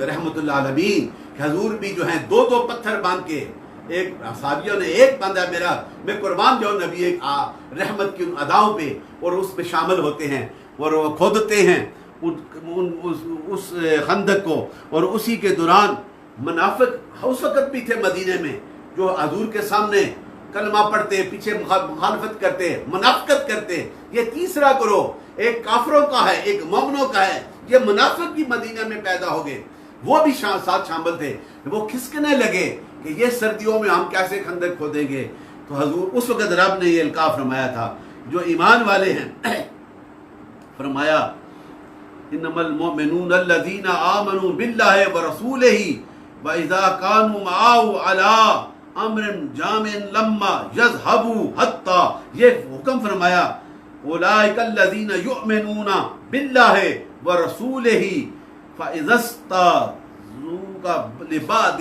رحمت اللہ عالمین کہ حضور بھی جو ہیں دو پتھر باندھ کے، ایک صحابیوں نے ایک باندھا، میرا میں قربان جاؤں نبی ایک رحمت کی ان اداؤں پہ، اور اس پہ شامل ہوتے ہیں اور وہ کھودتے ہیں اس خندق کو. اور اسی کے دوران منافق اس وقت بھی تھے مدینے میں جو حضور کے سامنے کلمہ پڑھتے، پیچھے مخالفت کرتے، منافقت کرتے. یہ تیسرا گروہ ایک کافروں کا ہے، ایک مومنوں کا ہے. یہ منافق بھی مدینہ میں پیدا ہو گئے، وہ بھی ساتھ شامل تھے. وہ کھسکنے لگے کہ یہ سردیوں میں ہم کیسے خندق کھودیں گے. تو حضور اس وقت رب نے یہ القاف فرمایا تھا جو ایمان والے ہیں، فرمایا انما المؤمنون الذین آمنوا باللہ ورسولہ واذا كانوا معه على امر جامع لما يذهبوا حتى، یہ حکم فرمایا اولئک الذین یؤمنون باللہ ورسولہ فاذا استاذوک لبعض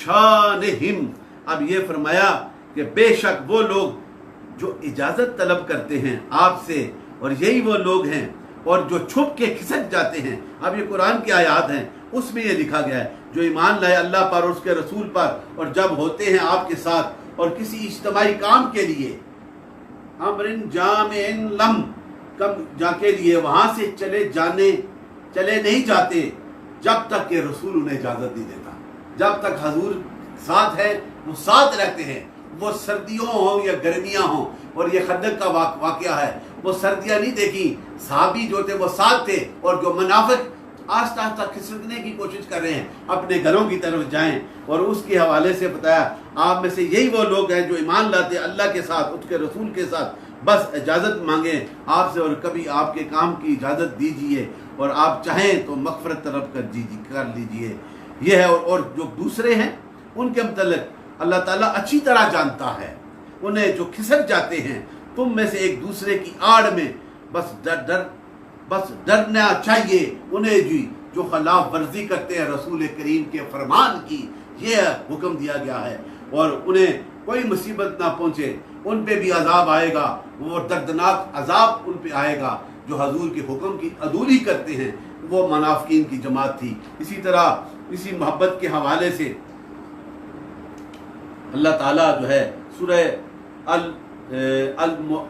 شانہم. اب یہ فرمایا کہ بے شک وہ لوگ جو اجازت طلب کرتے ہیں آپ سے، اور یہی وہ لوگ ہیں اور جو چھپ کے کھسک جاتے ہیں. اب یہ قرآن کی آیات ہیں، اس میں یہ لکھا گیا ہے جو ایمان لائے اللہ پر اور اس کے رسول پر، اور جب ہوتے ہیں آپ کے ساتھ اور کسی اجتماعی کام کے لیے، امر جامع لم کم جا کے لیے، وہاں سے چلے نہیں جاتے جب تک کہ رسول انہیں اجازت نہیں دیتا. جب تک حضور ساتھ ہے وہ ساتھ رہتے ہیں، وہ سردیوں ہوں یا گرمیاں ہوں. اور یہ خندق کا واقعہ ہے، وہ سردیاں نہیں دیکھی، صحابی جو تھے وہ ساتھ تھے، اور جو منافق آہستہ آہستہ کھسکنے کی کوشش کر رہے ہیں اپنے گھروں کی طرف جائیں. اور اس کے حوالے سے بتایا آپ میں سے یہی وہ لوگ ہیں جو ایمان لاتے اللہ کے ساتھ، اس کے رسول کے ساتھ، بس اجازت مانگیں آپ سے اور کبھی آپ کے کام کی اجازت دیجئے، اور آپ چاہیں تو مغفرت طلب کر لیجئے. یہ ہے. اور جو دوسرے ہیں ان کے متعلق اللہ تعالیٰ اچھی طرح جانتا ہے، انہیں جو کھسک جاتے ہیں تم میں سے ایک دوسرے کی آڑ میں، بس ڈرنا چاہیے انہیں جو خلاف ورزی کرتے ہیں رسول کریم کے فرمان کی. یہ حکم دیا گیا ہے، اور انہیں کوئی مصیبت نہ پہنچے، ان پہ بھی عذاب آئے گا، وہ دردناک عذاب ان پہ آئے گا جو حضور کے حکم کی عدولی کرتے ہیں. وہ منافقین کی جماعت تھی. اسی طرح اسی محبت کے حوالے سے اللہ تعالیٰ جو ہے سورہ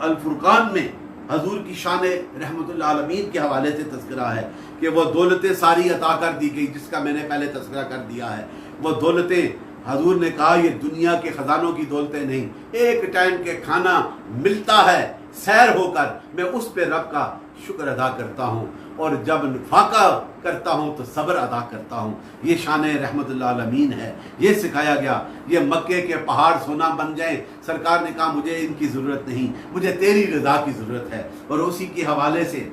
الفرقان میں حضور کی شان رحمت اللہ عالمین کے حوالے سے تذکرہ ہے کہ وہ دولتیں ساری عطا کر دی گئی، جس کا میں نے پہلے تذکرہ کر دیا ہے۔ وہ دولتیں حضور نے کہا یہ دنیا کے خزانوں کی دولتیں نہیں، ایک ٹائم کے کھانا ملتا ہے سیر ہو کر، میں اس پہ رب کا شکر ادا کرتا ہوں، اور جب فاقہ کرتا ہوں تو صبر ادا کرتا ہوں۔ یہ شان رحمت اللہ عالمین ہے، یہ سکھایا گیا۔ یہ مکے کے پہاڑ سونا بن جائیں، سرکار نے کہا مجھے ان کی ضرورت نہیں، مجھے تیری رضا کی ضرورت ہے۔ اور اسی کے حوالے سے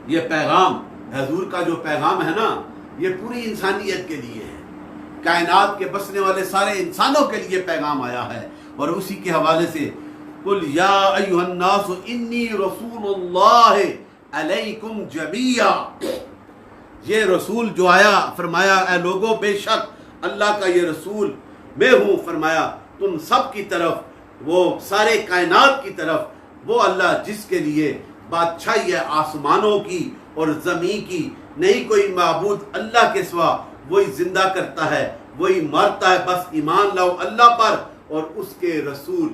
یہ پیغام، حضور کا جو پیغام ہے نا، یہ پوری انسانیت کے لیے ہے، کائنات کے بسنے والے سارے انسانوں کے لیے پیغام آیا ہے۔ اور اسی کے حوالے سے قل یا ایھا الناس انی رسول اللہ علیکم جمیعا، یہ رسول جو آیا، فرمایا اے لوگو بے شک اللہ کا یہ رسول میں ہوں، فرمایا تم سب کی طرف، وہ سارے کائنات کی طرف، وہ اللہ جس کے لیے بادشاہی ہے آسمانوں کی اور زمین کی، نہیں کوئی معبود اللہ کے سوا، وہی زندہ کرتا ہے، وہی مارتا ہے، بس ایمان لاؤ اللہ پر اور اس کے رسول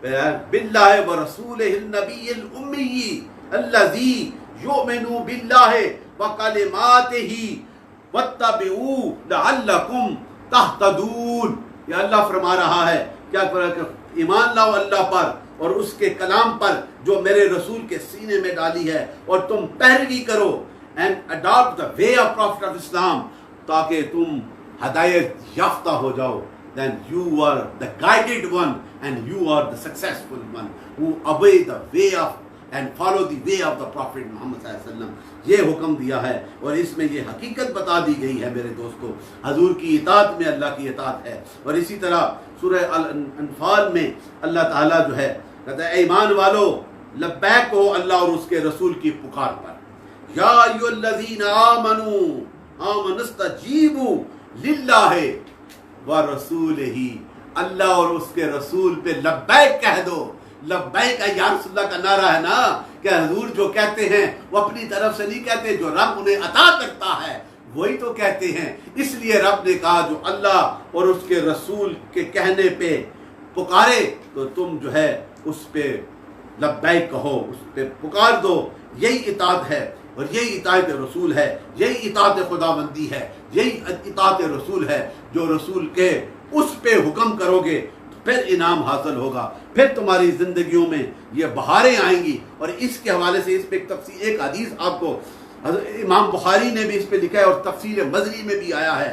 باللہ ورسولہ النبی الامی الذی یؤمن باللہ وکلماتہ واتبعوا لعلکم تہتدون۔ یہ اللہ فرما رہا ہے کیا کہ ایمان لاؤ اللہ پر اور اس کے کلام پر جو میرے رسول کے سینے میں ڈالی ہے، اور تم پیروی کرو and adopt the way of Prophet of Islam، تاکہ تم ہدایت یافتہ ہو جاؤ۔ Then you are the guided one and you are the successful one who obey the way of and follow the way of the Prophet Muhammad صلی اللہ علیہ وسلم۔ یہ حکم دیا ہے، اور اس میں یہ حقیقت بتا دی گئی ہے میرے دوستو، حضور کی اطاعت میں اللہ کی اطاعت ہے۔ اور اسی طرح سورہ الانفال میں اللہ تعالیٰ جو ہے کہتا ہے اے ایمان والو لبیک ہو اللہ اور اس کے رسول کی پکار پر، یا ایھا الذین آمنوا استجیبوا للہ ورسولہ، اللہ اور اس کے رسول پہ لبیک کہہ دو۔ لبیک یا رسول اللہ کا نعرہ ہے نا، کہ حضور جو کہتے ہیں وہ اپنی طرف سے نہیں کہتے، جو رب انہیں عطا کرتا ہے وہی تو کہتے ہیں۔ اس لیے رب نے کہا جو اللہ اور اس کے رسول کے کہنے پہ پکارے تو تم جو ہے اس پہ لبیک کہو، اس پہ پکار دو۔ یہی اطاعت ہے، اور یہی اطاعت رسول ہے، یہی اطاعت خداوندی ہے، یہی اطاعت رسول ہے۔ جو رسول کے اس پہ حکم کرو گے تو پھر انعام حاصل ہوگا، پھر تمہاری زندگیوں میں یہ بہاریں آئیں گی۔ اور اس کے حوالے سے اس پہ ایک حدیث آپ کو امام بخاری نے بھی اس پہ لکھا ہے، اور تفسیر مزری میں بھی آیا ہے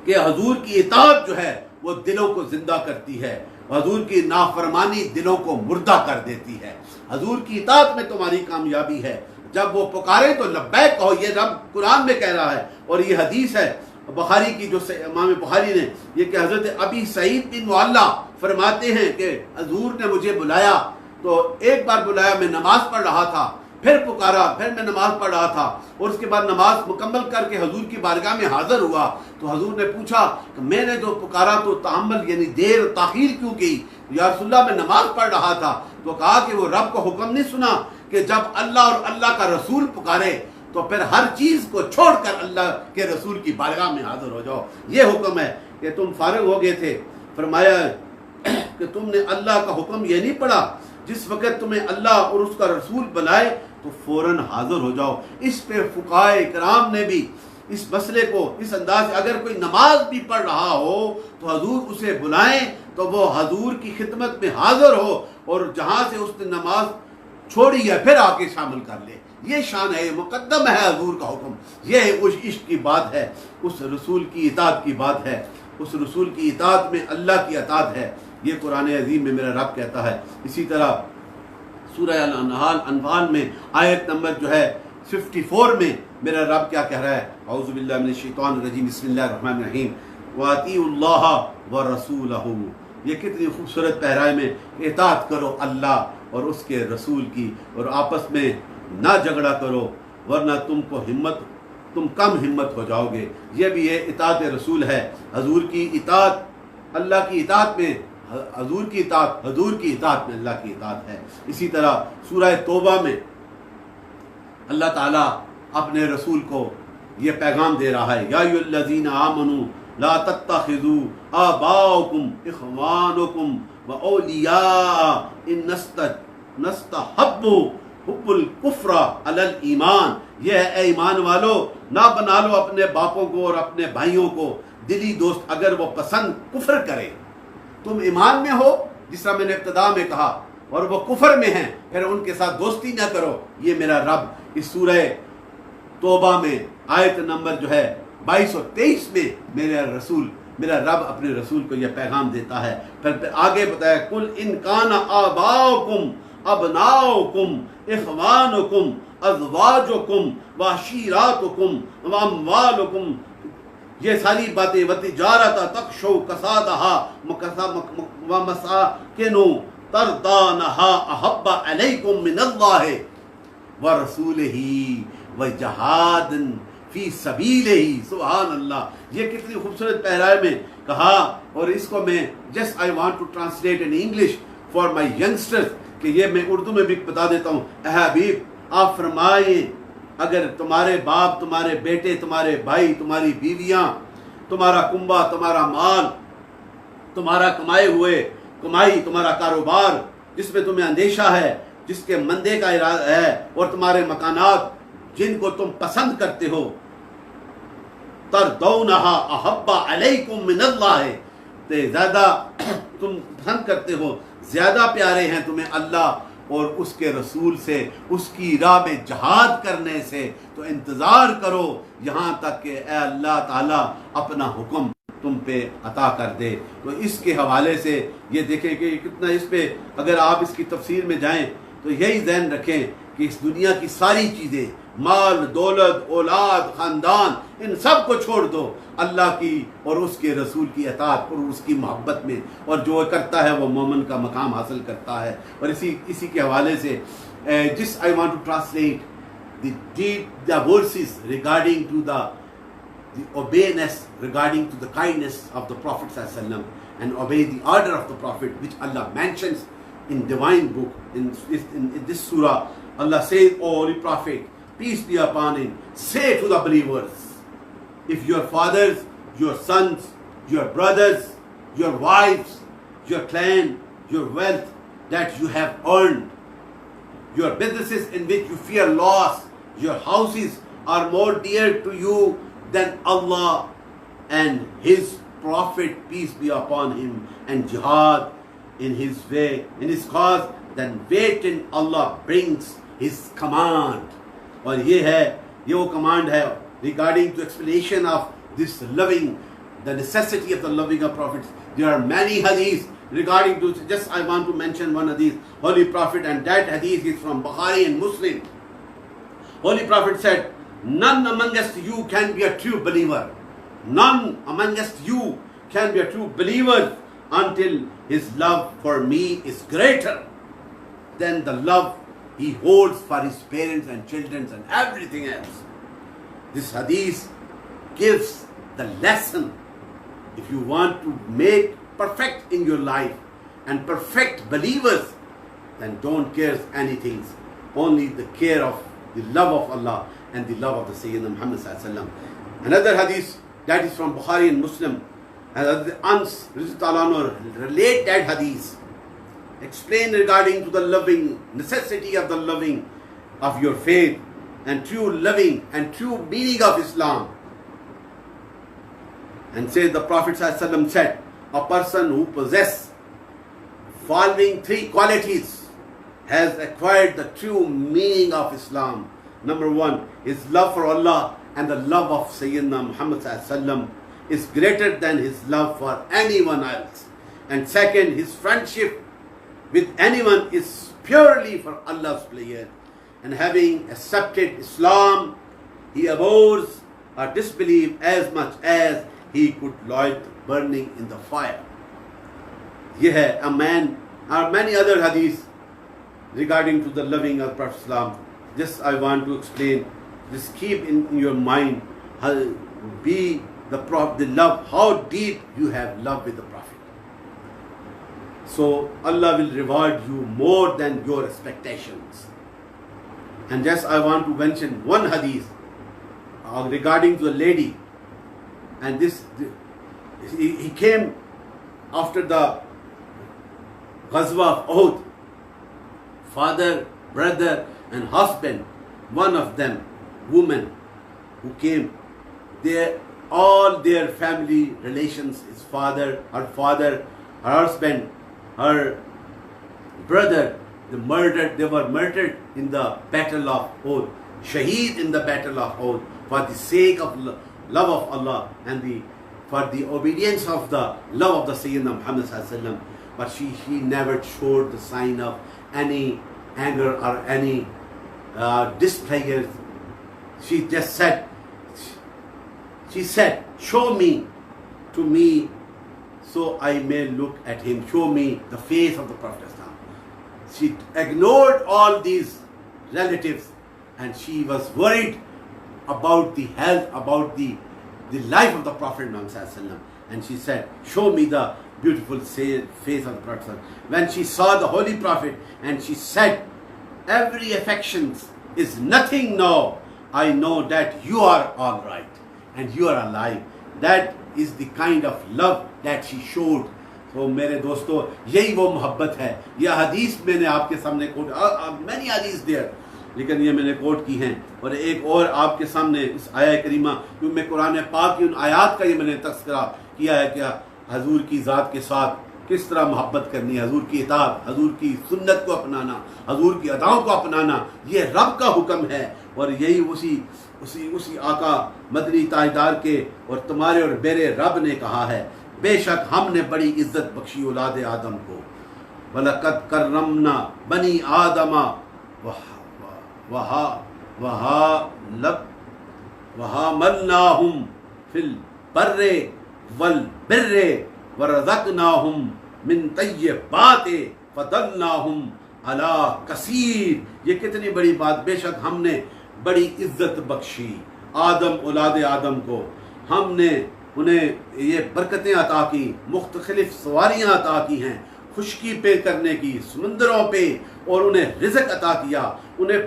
کہ حضور کی اطاعت جو ہے وہ دلوں کو زندہ کرتی ہے، حضور کی نافرمانی دلوں کو مردہ کر دیتی ہے۔ حضور کی اطاعت میں تمہاری کامیابی ہے، جب وہ پکارے تو لبیک کہو، یہ رب قرآن میں کہہ رہا ہے۔ اور یہ حدیث ہے بخاری کی، جو امام بخاری نے یہ کہ حضرت ابی سعید بن معلّہ فرماتے ہیں کہ حضور نے مجھے بلایا، تو ایک بار بلایا میں نماز پڑھ رہا تھا، پھر پکارا، پھر میں نماز پڑھ رہا تھا، اور اس کے بعد نماز مکمل کر کے حضور کی بارگاہ میں حاضر ہوا تو حضور نے پوچھا کہ میں نے جو پکارا تو تحمل یعنی دیر تاخیر کیوں کی؟ یا رسول اللہ میں نماز پڑھ رہا تھا۔ تو کہا کہ وہ رب کو حکم نہیں سنا کہ جب اللہ اور اللہ کا رسول پکارے تو پھر ہر چیز کو چھوڑ کر اللہ کے رسول کی بارگاہ میں حاضر ہو جاؤ۔ یہ حکم ہے کہ تم فارغ ہو گئے تھے، فرمایا کہ تم نے اللہ کا حکم یہ نہیں پڑھا جس وقت تمہیں اللہ اور اس کا رسول بلائے تو فوراً حاضر ہو جاؤ۔ اس پہ فقہائے کرام نے بھی اس مسئلے کو اس انداز سے، اگر کوئی نماز بھی پڑھ رہا ہو تو حضور اسے بلائیں تو وہ حضور کی خدمت میں حاضر ہو، اور جہاں سے اس نے نماز چھوڑی ہے پھر آ کے شامل کر لے۔ یہ شان ہے، مقدم ہے حضور کا حکم۔ یہ اس عشق کی بات ہے، اس رسول کی اطاعت کی بات ہے، اس رسول کی اطاعت میں اللہ کی اطاعت ہے۔ یہ قرآن عظیم میں میرا رب کہتا ہے۔ اسی طرح سورہ الانفال میں آیت نمبر جو ہے 54 میں میرا رب کیا کہہ رہا ہے؟ اعوذ باللہ من الشیطان الرجیم، بسم اللہ الرحمن الرحیم، وَأَطِیعُوا اللَّهَ وَرَسُولَهُ۔ یہ کتنی خوبصورت پیرائے میں اطاعت کرو اللہ اور اس کے رسول کی، اور آپس میں نہ جھگڑا کرو ورنہ تم کم ہمت ہو جاؤ گے۔ یہ بھی یہ اطاعت رسول ہے۔ حضور کی اطاعت اللہ کی اطاعت میں، حضور کی اطاعت میں اللہ کی اطاعت ہے۔ اسی طرح سورہ توبہ میں اللہ تعالیٰ اپنے رسول کو یہ پیغام دے رہا ہے، یا ایھا الذین آمنوا لا تتخذوا آباءکم اخوانکم واولیاء ان نستحب حب الکفر علی الایمان، یہ ہے اے ایمان والو نہ بنا لو اپنے باپوں کو اور اپنے بھائیوں کو دلی دوست اگر وہ پسند کفر کرے. تم ایمان میں ہو جس طرح میں نے ابتدا میں کہا، اور وہ کفر میں ہیں، پھر ان کے ساتھ دوستی نہ کرو. یہ میرا رب اس سورہ توبہ میں آیت نمبر جو ہے 22 اور 23 میں میرا رب اپنے رسول کو یہ پیغام دیتا ہے. پھر آگے بتایا قل ان کان آباؤکم ابناؤکم اخوانکم ازواجکم وعشیراتکم واموالکم، یہ ساری باتیں وتجارت تخشوا کسادها ومساکن ترضونها احب علیکم من اللہ ورسولہ وجہاد فی سبیلہ. سبحان اللہ، یہ کتنی خوبصورت پیرائے میں کہا. اور اس کو میں just I want to translate in English for my youngsters, کہ یہ میں اردو میں بھی بتا دیتا ہوں. اے حبیب آپ فرمائیں اگر تمہارے باپ، تمہارے بیٹے، تمہارے بھائی، تمہاری بیویاں، تمہارا کنبہ، تمہارا مال، تمہارا کمائی، تمہارا کاروبار جس میں تمہیں اندیشہ ہے، جس کے مندے کا ارادہ ہے، اور تمہارے مکانات جن کو تم پسند کرتے ہو، تردونہا احب علیکم من اللہ، زیادہ تم پسند کرتے ہو، زیادہ پیارے ہیں تمہیں اللہ اور اس کے رسول سے، اس کی راہ میں جہاد کرنے سے، تو انتظار کرو یہاں تک کہ اے اللہ تعالیٰ اپنا حکم تم پہ عطا کر دے. تو اس کے حوالے سے یہ دیکھیں کہ کتنا اس پہ اگر آپ اس کی تفسیر میں جائیں تو یہی ذہن رکھیں کہ اس دنیا کی ساری چیزیں، مال، دولت، اولاد، خاندان، ان سب کو چھوڑ دو اللہ کی اور اس کے رسول کی اطاعت اور اس کی محبت میں، اور جو کرتا ہے وہ مومن کا مقام حاصل کرتا ہے. اور اسی کے حوالے سے جس I want to translate the verses regarding to the obedience, regarding to the kindness of the Prophet sallallahu alaihi wasallam, and obey the order of the Prophet which Allah mentions in divine book. In this surah Allah says, O Holy Prophet, peace be upon him, say to the believers, if your fathers, your sons, your brothers, your wives, your clan, your wealth that you have earned, your businesses in which you fear loss, your houses are more dear to you than Allah and His Prophet, peace be upon him, and jihad in His way, in His cause, then wait in Allah brings His command. اور یہ وہ command ہے regarding to explanation of this loving, the necessity of the loving of prophets. There are many hadiths regarding to, just I want to mention one hadith, Holy Prophet, and that hadith is from Bukhari and Muslim. Holy Prophet said, none amongst you can be a true believer. None amongst you can be a true believer until his love for me is greater than the love he holds for his parents and children and everything else. This hadith gives the lesson. If you want to make perfect in your life and perfect believers, then don't care anything, only the care of the love of Allah and the love of the Sayyidina Muhammad sallallahu alaihi wasallam. Another hadith that is from Bukhari and Muslim, and Ans relate that hadith, explain regarding to the loving, necessity of the loving of your faith and true loving and true meaning of Islam. And says the Prophet sallallahu alaihi wasallam said, a person who possesses following three qualities has acquired the true meaning of Islam. Number one, his love for Allah and the love of Sayyidina Muhammad sallallahu alaihi wasallam is greater than his love for anyone else. And second, his friendship with anyone is purely for Allah's pleasure. And having accepted Islam, he abhors or disbelieves as much as he could light burning in the fire. Ye hai a man, or many other hadiths regarding to the loving of Prophet Islam. Just I want to explain, just keep in your mind how be the love, how deep you have love with the Prophet. So Allah will reward you more than your expectations. And just I want to mention one hadith regarding to the lady. And this, he came after the Ghazwa of Uhud father, brother and husband, one of them, woman who came, all their family relations, his father, her husband, her brother, they were murdered in the battle of Uhud, shaheed in the battle of Uhud, for the sake of love of Allah and for the obedience of the love of the Sayyidina Muhammad sallallahu alaihi wasallam. But she never showed the sign of any anger or any displeasure. She just said, show me to me so I may look at him. Show me the face of the Prophet. She ignored all these relatives and she was worried about the health, about the life of the Prophet Muhammad. And she said, show me the beautiful face of the Prophet. When she saw the Holy Prophet and she said, every affection is nothing now. I know that you are all right and you are alive. That is the kind of love that she showed. تو میرے دوستو یہی وہ محبت ہے. یہ حدیث میں نے آپ کے سامنے کوٹ, many حدیث دیر, لیکن یہ میں نے کوٹ کی ہیں. اور ایک اور آپ کے سامنے اس آیہ کریمہ, کیونکہ میں قرآن پاک کی ان آیات کا یہ میں نے تذکرہ کیا ہے کہ حضور کی ذات کے ساتھ کس طرح محبت کرنی ہے, حضور کی اطاعت, حضور کی سنت کو اپنانا, حضور کی اداؤں کو اپنانا, یہ رب کا حکم ہے. اور یہی اسی آقا مدنی تاجدار کے اور تمہارے اور میرے رب نے کہا ہے, بے شک ہم نے بڑی عزت بخشی اولاد آدم کو. وَلَقَدْ كَرَّمْنَا بَنِي آدَمَ وَحَمَلْنَاهُمْ فِي الْبَرِّ وَالْبِرِّ وَرَزَقْنَاهُمْ مِنْ طَيِّبَاتِ فَضَلْنَاهُمْ عَلَى كَثِيرٍ. یہ کتنی بڑی بات, بے شک ہم نے بڑی عزت بخشی اولاد آدم کو. ہم نے انہیں یہ برکتیں عطا کی, مختلف سواریاں عطا کی ہیں, خشکی پہ کرنے کی, سمندروں پہ, اور انہیں رزق عطا کیا, انہیں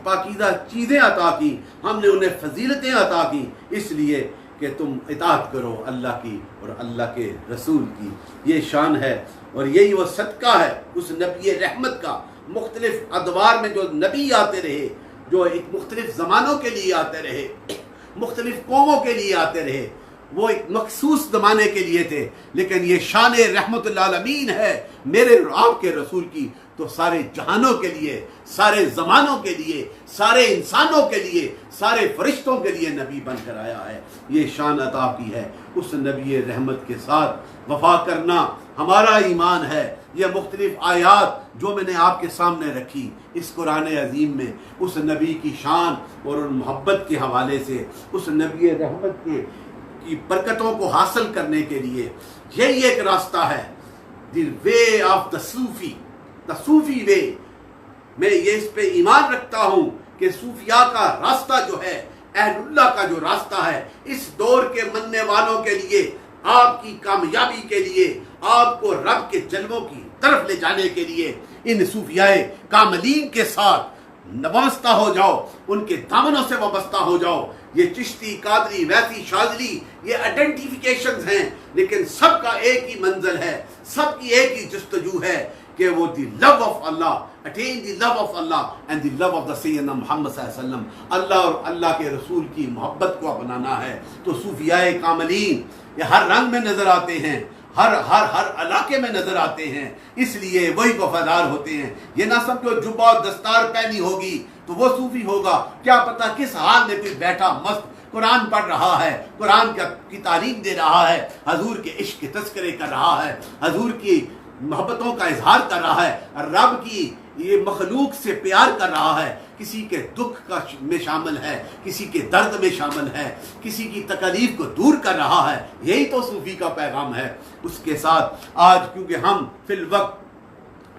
پاکیزہ چیزیں عطا کی, ہم نے انہیں فضیلتیں عطا کی, اس لیے کہ تم اطاعت کرو اللہ کی اور اللہ کے رسول کی. یہ شان ہے اور یہی وہ صدقہ ہے اس نبی رحمت کا. مختلف ادوار میں جو نبی آتے رہے, جو ایک مختلف زمانوں کے لیے آتے رہے, مختلف قوموں کے لیے آتے رہے, وہ ایک مخصوص زمانے کے لیے تھے, لیکن یہ شان رحمت للعالمین ہے میرے اور آپ کے رسول کی, تو سارے جہانوں کے لیے, سارے زمانوں کے لیے, سارے انسانوں کے لیے, سارے فرشتوں کے لیے نبی بن کر آیا ہے. یہ شان عطا کی ہے. اس نبی رحمت کے ساتھ وفا کرنا ہمارا ایمان ہے. یہ مختلف آیات جو میں نے آپ کے سامنے رکھی اس قرآن عظیم میں, اس نبی کی شان اور ان محبت کے حوالے سے, اس نبی رحمت کی برکتوں کو حاصل کرنے کے لیے یہی ایک راستہ ہے. دی وے آف دا صوفی وے. میں یہ اس پہ ایمان رکھتا ہوں کہ صوفیاء کا راستہ جو ہے, اہل اللہ کا جو راستہ ہے, اس دور کے مننے والوں کے لیے, آپ کی کامیابی کے لیے, آپ کو رب کے جلووں کی طرف لے جانے کے لیے, ان صوفیاء کاملین کے ساتھ وابستہ ہو جاؤ, ان کے دامنوں سے وابستہ ہو جاؤ. یہ چشتی, قادری, ویسی, شاذلی, یہ آئیڈینٹیفیکیشنز ہیں, لیکن سب کا ایک ہی منزل ہے, سب کی ایک ہی جستجو ہے کہ وہ the love of Allah, attain the love of Allah and the love of the Syedna Muhammad صلی اللہ علیہ وسلم. اللہ اور اللہ کے رسول کی محبت کو اپنانا ہے. تو صوفیاء کاملین یہ ہر رنگ میں نظر آتے ہیں, ہر علاقے میں نظر آتے ہیں, اس لیے وہی وفادار ہوتے ہیں. یہ نہ سمجھو جبہ اور دستار پہنی ہوگی تو وہ صوفی ہوگا, کیا پتہ کس حال میں کوئی بیٹھا مست قرآن پڑھ رہا ہے, قرآن کی تعلیم دے رہا ہے, حضور کے عشق کے تذکرے کر رہا ہے, حضور کی محبتوں کا اظہار کر رہا ہے, رب کی یہ مخلوق سے پیار کر رہا ہے, کسی کے دکھ میں شامل ہے, کسی کے درد میں شامل ہے, کسی کی تکلیف کو دور کر رہا ہے. یہی تو صوفی کا پیغام ہے. اس کے ساتھ آج کیونکہ ہم فی الوقت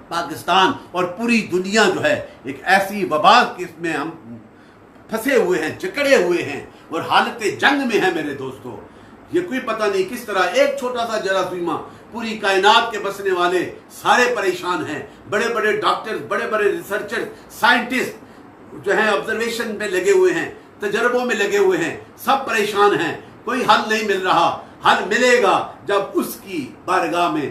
پاکستان اور پوری دنیا جو ہے ایک ایسی وبا میں ہم پھنسے ہوئے ہیں, جکڑے ہوئے ہیں اور حالت جنگ میں ہیں میرے دوستو. یہ کوئی پتہ نہیں کس طرح ایک چھوٹا سا جراثیمہ, پوری کائنات کے بسنے والے سارے پریشان ہیں, بڑے بڑے ڈاکٹرز, بڑے بڑے ریسرچر, سائنٹسٹ جو ہیں آبزرویشن پہ لگے ہوئے ہیں, تجربوں میں لگے ہوئے ہیں, سب پریشان ہیں, کوئی حل نہیں مل رہا. حل ملے گا جب اس کی بارگاہ میں